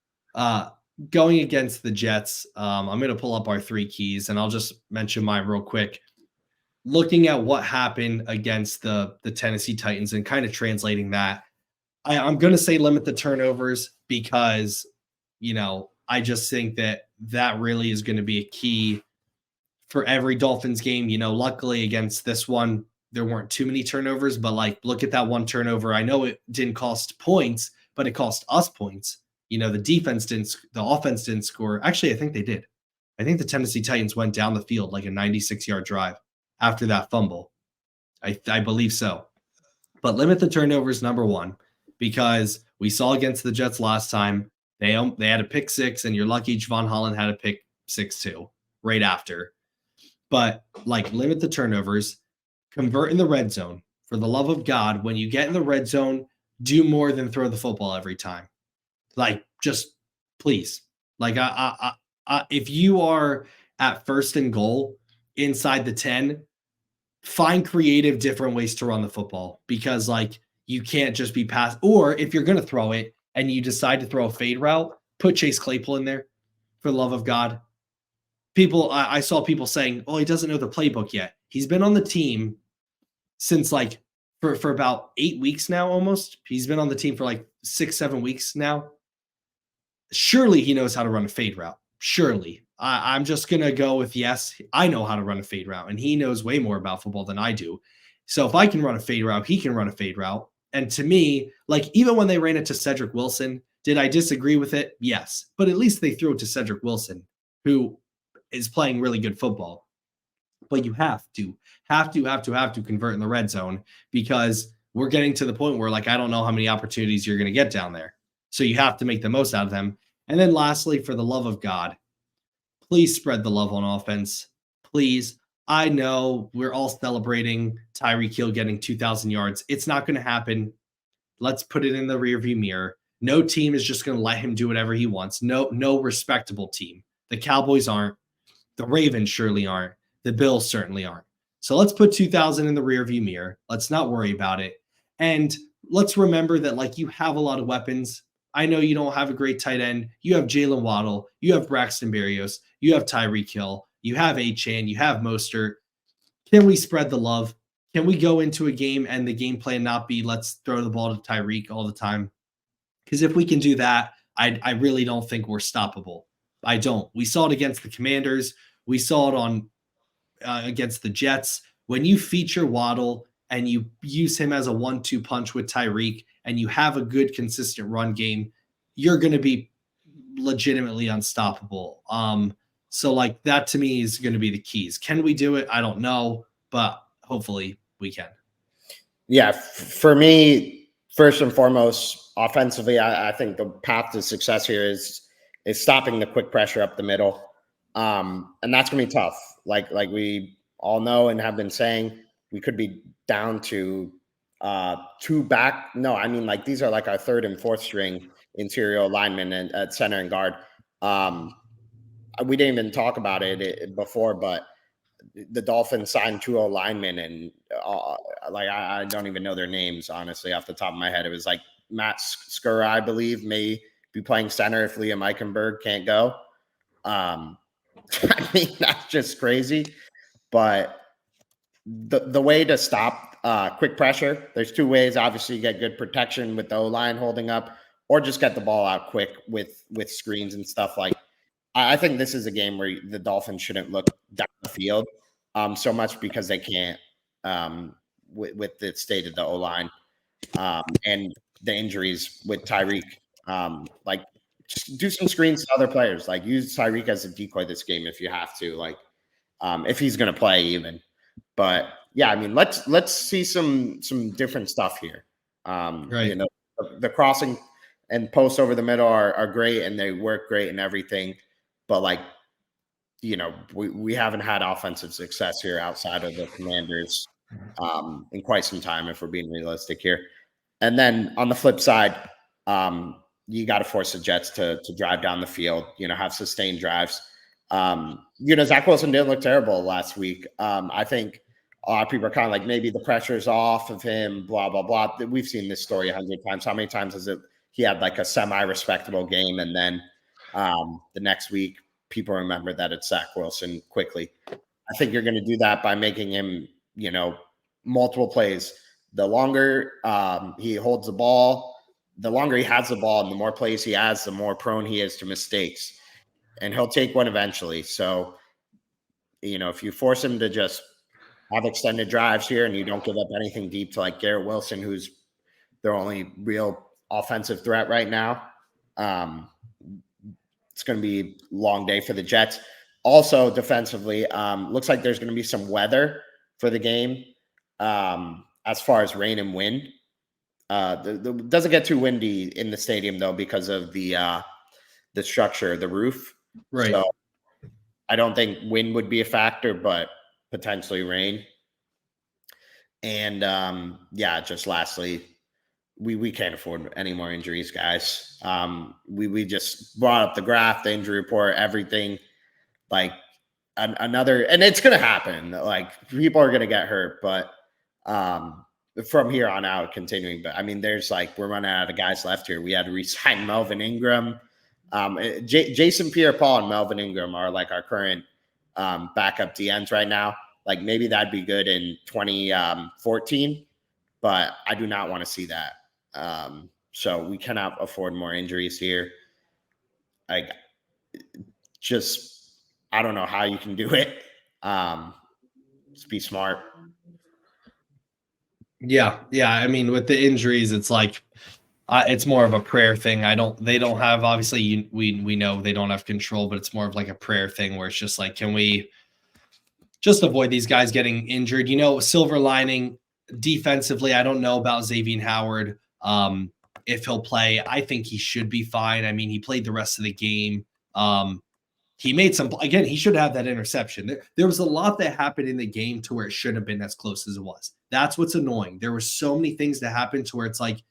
going against the Jets, I'm going to pull up our 3 keys, and I'll just mention mine real quick. looking at what happened against the Tennessee Titans and kind of translating that, I'm going to say limit the turnovers because, I just think that really is going to be a key for every Dolphins game. Luckily against this one, there weren't too many turnovers, but like, look at that one turnover. I know it didn't cost points, but it cost us points. The offense didn't score. Actually, I think they did. I think the Tennessee Titans went down the field like a 96-yard drive after that fumble. I believe so. But limit the turnovers, number one, because we saw against the Jets last time, they had a pick six, and you're lucky Javon Holland had a pick six too, right after. But like, limit the turnovers, convert in the red zone. For the love of God, when you get in the red zone, do more than throw the football every time. Like, just please. Like, if you are at first and goal inside the 10, find creative, different ways to run the football, because like, you can't just be passed. Or if you're going to throw it and you decide to throw a fade route, put Chase Claypool in there, for the love of God. I saw people saying, oh, he doesn't know the playbook yet. He's been on the team since like for about 8 weeks now, almost. He's been on the team for like 6-7 weeks now. Surely he knows how to run a fade route. Surely. I'm just going to go with yes, I know how to run a fade route, and he knows way more about football than I do. So if I can run a fade route, he can run a fade route. And to me, like, even when they ran it to Cedric Wilson, did I disagree with it? Yes. But at least they threw it to Cedric Wilson, who is playing really good football. But you have to convert in the red zone, because we're getting to the point where, like, I don't know how many opportunities you're going to get down there. So you have to make the most out of them. And then lastly, for the love of God, please spread the love on offense. Please. I know we're all celebrating Tyreek Hill getting 2,000 yards. It's not going to happen. Let's put it in the rearview mirror. No team is just going to let him do whatever he wants. No respectable team. The Cowboys aren't. The Ravens surely aren't. The Bills certainly aren't. So let's put 2,000 in the rearview mirror. Let's not worry about it. And let's remember that, like, you have a lot of weapons. I know you don't have a great tight end. You have Jalen Waddle. You have Braxton Berrios. You have Tyreek Hill. You have Achane. You have Mostert. Can we spread the love? Can we go into a game and the game plan not be let's throw the ball to Tyreek all the time? Because if we can do that, I really don't think we're stoppable. I don't. We saw it against the Commanders. We saw it on against the Jets. When you feature Waddle and you use him as a 1-2 punch with Tyreek, and you have a good, consistent run game, you're going to be legitimately unstoppable. So like, that to me is going to be the keys. Can we do it? I don't know, but hopefully we can. Yeah, for me, first and foremost, offensively, I think the path to success here is stopping the quick pressure up the middle. And that's going to be tough. Like we all know and have been saying, we could be down to two back. No, I mean, like, these are like our third and fourth string interior linemen at center and guard. We didn't even talk about it before, but the Dolphins signed 2 linemen, and like, I don't even know their names, honestly, off the top of my head. It was like Matt Skura, I believe, may be playing center if Liam Eichenberg can't go. I mean, that's just crazy. But the way to stop quick pressure, there's 2 ways. Obviously, you get good protection with the O-line holding up, or just get the ball out quick with screens and stuff. Like, I think this is a game where the Dolphins shouldn't look down the field so much, because they can't with the state of the O-line and the injuries with Tyreek. Like, just do some screens to other players. Like, use Tyreek as a decoy this game if you have to. Like, if he's going to play even. But yeah, I mean, let's see some different stuff here. Right. You know, the crossing and posts over the middle are great, and they work great and everything. But, like, you know, we haven't had offensive success here outside of the Commanders in quite some time, if we're being realistic here. And then on the flip side, you got to force the Jets to drive down the field, you know, have sustained drives. You know, Zach Wilson didn't look terrible last week. I think a lot of people are kind of like, maybe the pressure's off of him, blah, blah, blah. We've seen this story 100 times. How many times has he had like a semi-respectable game, and then the next week people remember that it's Zach Wilson quickly? I think you're going to do that by making him multiple plays. The longer he holds the ball, the longer he has the ball, and the more plays he has, the more prone he is to mistakes. And he'll take one eventually. So, if you force him to just have extended drives here and you don't give up anything deep to like Garrett Wilson, who's their only real offensive threat right now, it's going to be a long day for the Jets. Also, defensively, looks like there's going to be some weather for the game as far as rain and wind. It doesn't get too windy in the stadium, though, because of the structure, the roof. Right. So I don't think wind would be a factor, but potentially rain. And just lastly, we can't afford any more injuries, guys. We just brought up the graph, the injury report, everything. Like another, and it's gonna happen. Like people are gonna get hurt, but from here on out, continuing. But I mean, we're running out of guys left here. We had to re-sign Melvin Ingram. Jason Pierre-Paul and Melvin Ingram are like our current backup DNs right now. Like maybe that'd be good in 2014, but I do not want to see that. So we cannot afford more injuries here. Like I don't know how you can do it. Just be smart. Yeah. I mean, with the injuries, it's like it's more of a prayer thing. They don't have, obviously we know they don't have control, but it's more of like a prayer thing where it's just like, can we just avoid these guys getting injured? Silver lining defensively, I don't know about Xavier Howard. If he'll play, I think he should be fine. I mean, he played the rest of the game. He made he should have that interception. There was a lot that happened in the game to where it shouldn't have been as close as it was. That's what's annoying. There were so many things that happened to where it's like,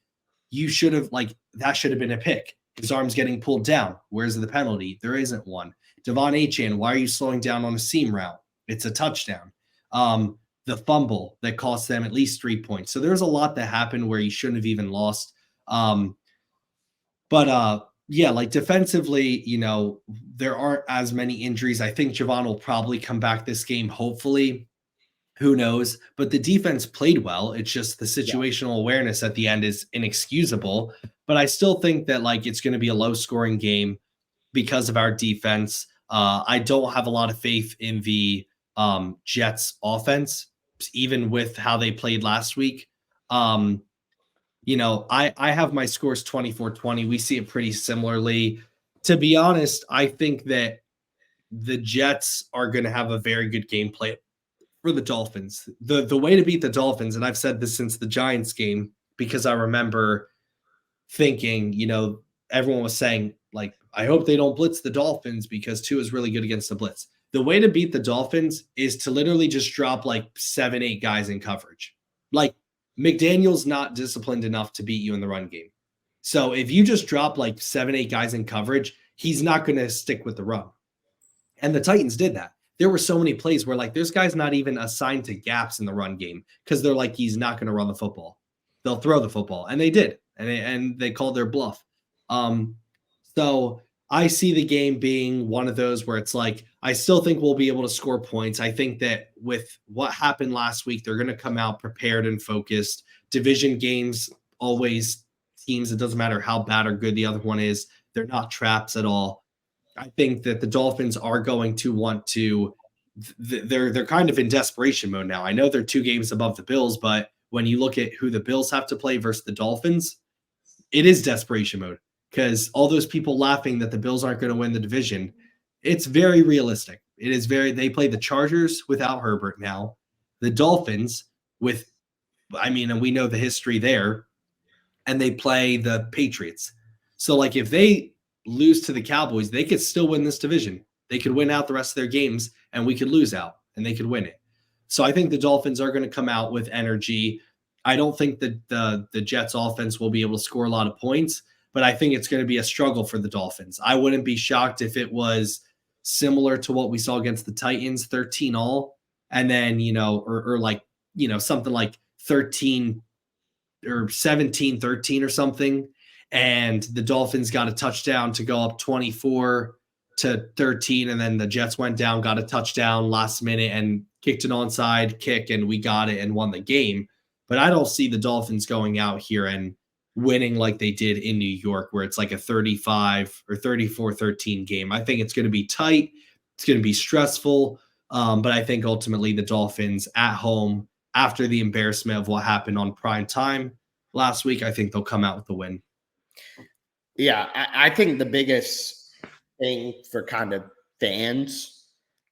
you should have, that should have been a pick. His arm's getting pulled down. Where's the penalty? There isn't one. Devon Achane, why are you slowing down on a seam route? It's a touchdown. The fumble that cost them at least 3 points. So there's a lot that happened where you shouldn't have even lost. Defensively, there aren't as many injuries. I think Javon will probably come back this game, hopefully. Who knows? But the defense played well. It's just the situational awareness at the end is inexcusable. But I still think that it's going to be a low-scoring game because of our defense. I don't have a lot of faith in the Jets offense, even with how they played last week. I have my scores 24-20. We see it pretty similarly. To be honest, I think that the Jets are going to have a very good gameplay for the Dolphins. The way to beat the Dolphins, and I've said this since the Giants game, because I remember thinking, everyone was saying, I hope they don't blitz the Dolphins because Tua is really good against the blitz. The way to beat the Dolphins is to literally just drop 7-8 guys in coverage. McDaniel's not disciplined enough to beat you in the run game. So if you just drop 7-8 guys in coverage, he's not going to stick with the run. And the Titans did that. There were so many plays where there's guys not even assigned to gaps in the run game because they're he's not going to run the football. They'll throw the football. And they did. And they called their bluff. So I see the game being one of those where it's I still think we'll be able to score points. I think that with what happened last week, they're going to come out prepared and focused. Division games always teams, it doesn't matter how bad or good the other one is, they're not traps at all. I think that the Dolphins are going to want to, they're kind of in desperation mode now. I know they're 2 games above the Bills, but when you look at who the Bills have to play versus the Dolphins, it is desperation mode. Because all those people laughing that the Bills aren't going to win the division, it's very realistic. They play the Chargers without Herbert now. The Dolphins and we know the history there, and they play the Patriots. So if they lose to the Cowboys, they could still win this division. They could win out the rest of their games, and we could lose out, and they could win it. So I think the Dolphins are going to come out with energy. I don't think that the Jets offense will be able to score a lot of points, but I think it's going to be a struggle for the Dolphins. I wouldn't be shocked if it was similar to what we saw against the Titans, 13-all, and then, something like 13 or 17-13 or something. And the Dolphins got a touchdown to go up 24. to 13, and then the Jets went down, got a touchdown last minute, and kicked an onside kick, and we got it and won the game. But I don't see the Dolphins going out here and winning like they did in New York, where it's like a 35 or 34-13 game. I think it's going to be tight. It's going to be stressful. But I think ultimately the Dolphins at home, after the embarrassment of what happened on prime time last week, I think they'll come out with the win. Yeah, I think the biggest thing for kind of fans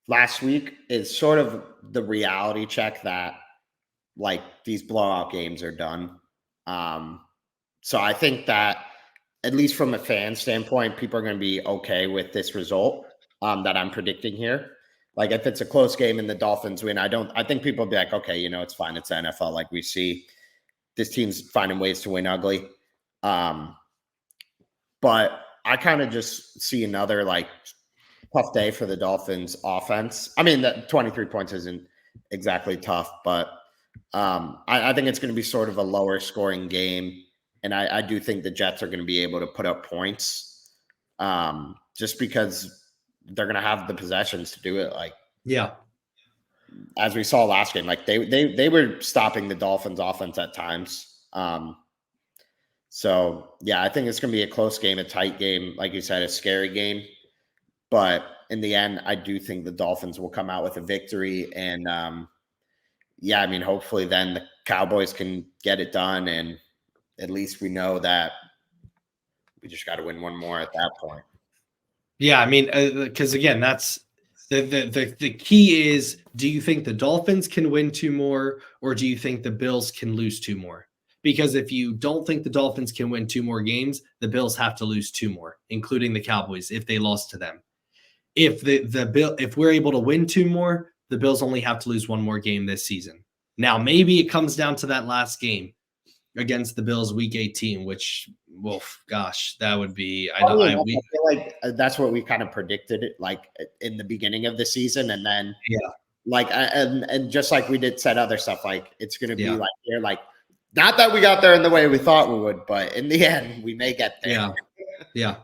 last week is sort of the reality check that like these blowout games are done. So I think that at least from a fan standpoint, people are going to be okay with this result that I'm predicting here. Like if it's a close game and the Dolphins win, I think people will be like, okay, it's fine. It's the NFL. Like we see this team's finding ways to win ugly. But I kind of just see another like tough day for the Dolphins offense. I mean, that 23 points isn't exactly tough, but I think it's going to be sort of a lower scoring game. And I do think the Jets are going to be able to put up points just because they're going to have the possessions to do it. Like, yeah, as we saw last game, like they were stopping the Dolphins offense at times. So yeah, I think it's going to be a close game, a tight game, like you said, a scary game. But in the end, I do think the Dolphins will come out with a victory. And yeah, I mean, hopefully then the Cowboys can get it done. And at least we know that we just got to win one more at that point. Yeah, I mean, because again, that's the key is, do you think the Dolphins can win two more, or do you think the Bills can lose two more? Because if you don't think the Dolphins can win two more games, the Bills have to lose two more, including the Cowboys, if they lost to them. If if we're able to win two more, the Bills only have to lose one more game this season. Now, maybe it comes down to that last game against the Bills week 18, which, well, gosh, that would be, I feel like that's what we kind of predicted like in the beginning of the season. And then like, and just like we did said other stuff, like it's going to be like, here, like, not that we got there in the way we thought we would, but in the end we may get there. Yeah.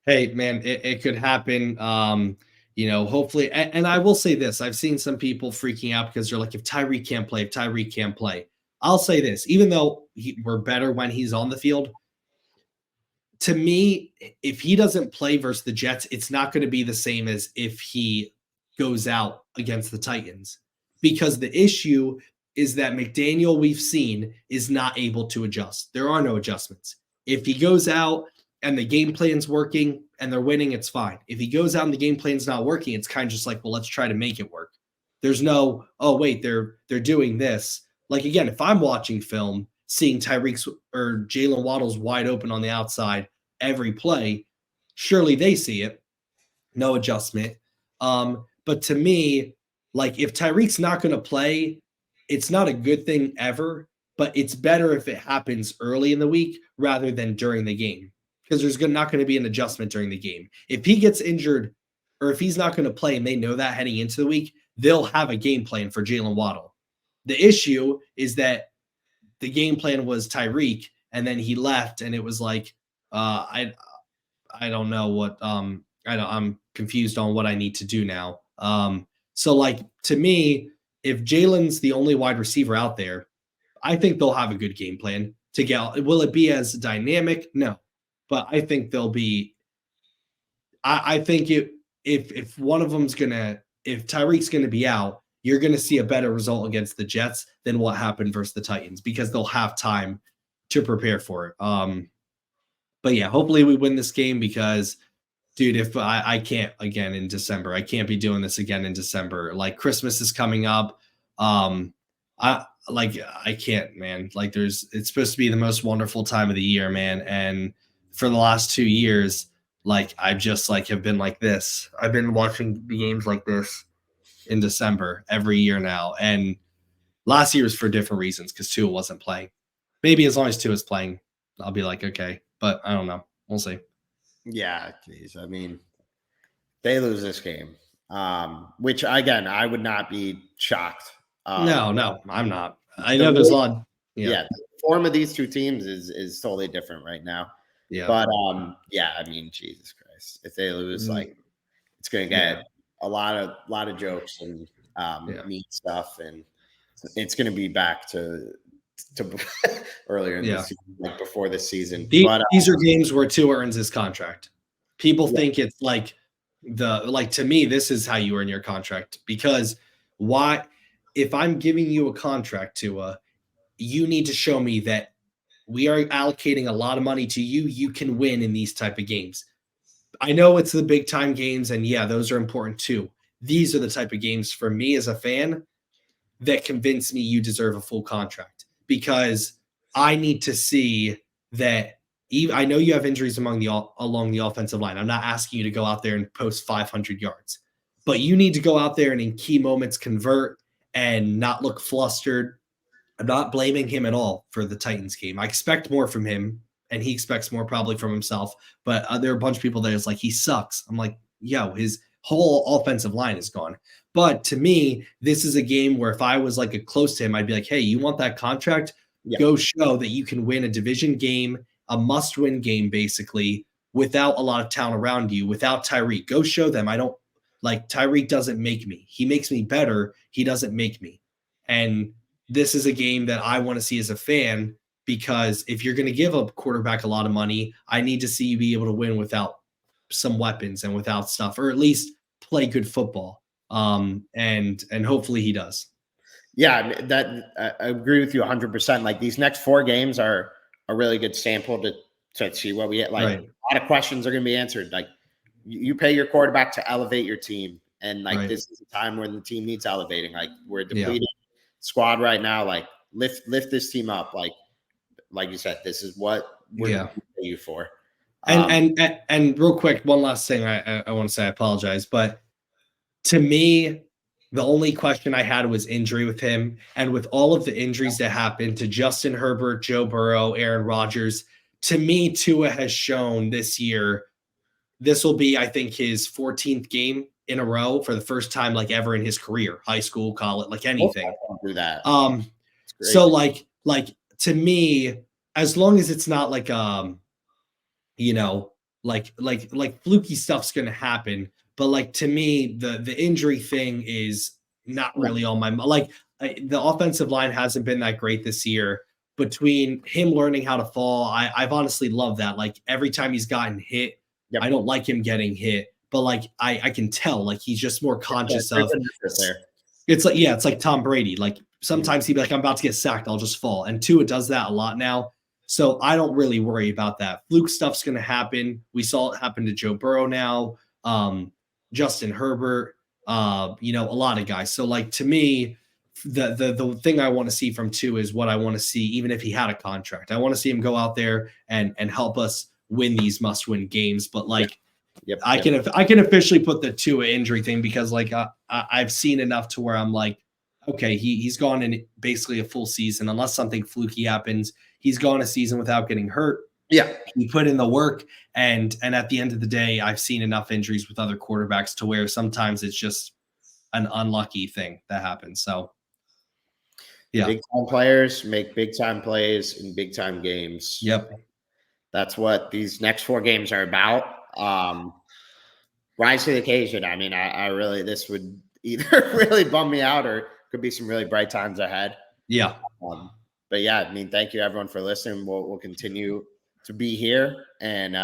Hey man, it could happen. Hopefully, and I will say this: I've seen some people freaking out because they're like, if Tyreek can't play, I'll say this: even though we're better when he's on the field, to me, if he doesn't play versus the Jets, it's not going to be the same as if he goes out against the Titans, because the issue is that McDaniel, we've seen, is not able to adjust. There are no adjustments. If he goes out and the game plan's working and they're winning, it's fine. If he goes out and the game plan's not working, it's kind of just like, well, let's try to make it work. There's no, oh wait, they're doing this. Like again, if I'm watching film, seeing Tyreek's or Jalen Waddle's wide open on the outside every play, surely they see it. No adjustment. But to me, like if Tyreek's not going to play, it's not a good thing ever, but it's better if it happens early in the week rather than during the game, because there's not going to be an adjustment during the game. If he gets injured or if he's not going to play and they know that heading into the week, they'll have a game plan for Jalen Waddle. The issue is that the game plan was Tyreek and then he left and it was like, I don't know what, I'm confused on what I need to do now. So like to me, if Jalen's the only wide receiver out there, I think they'll have a good game plan to get. Will it be as dynamic? No, but I think they'll be. I think if one of them's if Tyreek's gonna be out, you're gonna see a better result against the Jets than what happened versus the Titans, because they'll have time to prepare for it. But yeah, hopefully we win this game, because dude, if I can't again in December, I can't be doing this again in December. Like Christmas is coming up. I can't, man. Like it's supposed to be the most wonderful time of the year, man. And for the last 2 years, like I've just like have been like this. I've been watching the games like this in December every year now. And last year was for different reasons because Tua wasn't playing. Maybe as long as Tua is playing, I'll be like, okay. But I don't know. We'll see. Yeah, geez. I mean, they lose this game, which again, I would not be shocked. No, I'm not. I know there's a lot. Yeah, the form of these two teams is totally different right now. Yeah. But yeah, I mean, Jesus Christ, if they lose, like it's going to get a lot of jokes and neat stuff, and it's going to be back to earlier in the season, like before this season. These are games where Tua earns his contract. People think it's like to me, this is how you earn your contract, because if I'm giving you a contract, Tua, you need to show me that we are allocating a lot of money to you. You can win in these type of games. I know it's the big time games, and those are important too. These are the type of games for me as a fan that convince me you deserve a full contract, because I need to see that. I know you have injuries along the offensive line. I'm not asking you to go out there and post 500 yards, but you need to go out there and in key moments convert and not look flustered. I'm not blaming him at all for the Titans game. I expect more from him, and he expects more probably from himself. But there are a bunch of people that is like, he sucks. I'm like, his whole offensive line is gone. But to me, this is a game where if I was like close to him, I'd be like, hey, you want that contract? Go show that you can win a division game, a must-win game, basically, without a lot of talent around you, without Tyreek. Go show them. Tyreek doesn't make me. He makes me better. He doesn't make me. And this is a game that I want to see as a fan, because if you're going to give a quarterback a lot of money, I need to see you be able to win without some weapons and without stuff, or at least play good football. And hopefully he does. Yeah, I agree with you 100%. Like, these next 4 games are a really good sample to see what we get. Like, right. A lot of questions are going to be answered. Like, you pay your quarterback to elevate your team, and like this is a time when the team needs elevating. Like, we're a depleted squad right now. Like, lift this team up. Like you said, this is what we're going to pay you for. And real quick, one last thing I want to say. I apologize, but to me, the only question I had was injury with him. And with all of the injuries that happened to Justin Herbert, Joe Burrow, Aaron Rodgers, to me, Tua has shown this year, this will be, I think, his 14th game in a row for the first time, like, ever in his career, high school, college, like anything. Do that. So like to me, as long as it's not like fluky stuff's gonna happen. But like, to me, the injury thing is not really on my mind. The offensive line hasn't been that great this year. Between him learning how to fall, I've honestly loved that. Like, every time he's gotten hit, I don't like him getting hit, but like I can tell, like, he's just more conscious of. It's like Tom Brady. Like, sometimes he'd be like, I'm about to get sacked, I'll just fall. And Tua does that a lot now. So I don't really worry about that. Fluke stuff's going to happen. We saw it happen to Joe Burrow now. Justin Herbert, a lot of guys. So like, to me, the thing I want to see from Tua is what I want to see, even if he had a contract. I want to see him go out there and help us win these must-win games. But like, I can officially put the Tua injury thing, because like I've seen enough to where I'm like, okay, he's gone in basically a full season, unless something fluky happens. He's gone a season without getting hurt. Yeah, he put in the work, and at the end of the day, I've seen enough injuries with other quarterbacks to where sometimes it's just an unlucky thing that happens. So, big time players make big time plays in big time games. Yep, that's what these next 4 games are about. Rise to the occasion. I mean, I really, this would either really bum me out, or could be some really bright times ahead. Yeah. But yeah, I mean, thank you everyone for listening. We'll continue to be here, and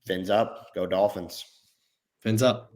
fins up, go Dolphins. Fins up.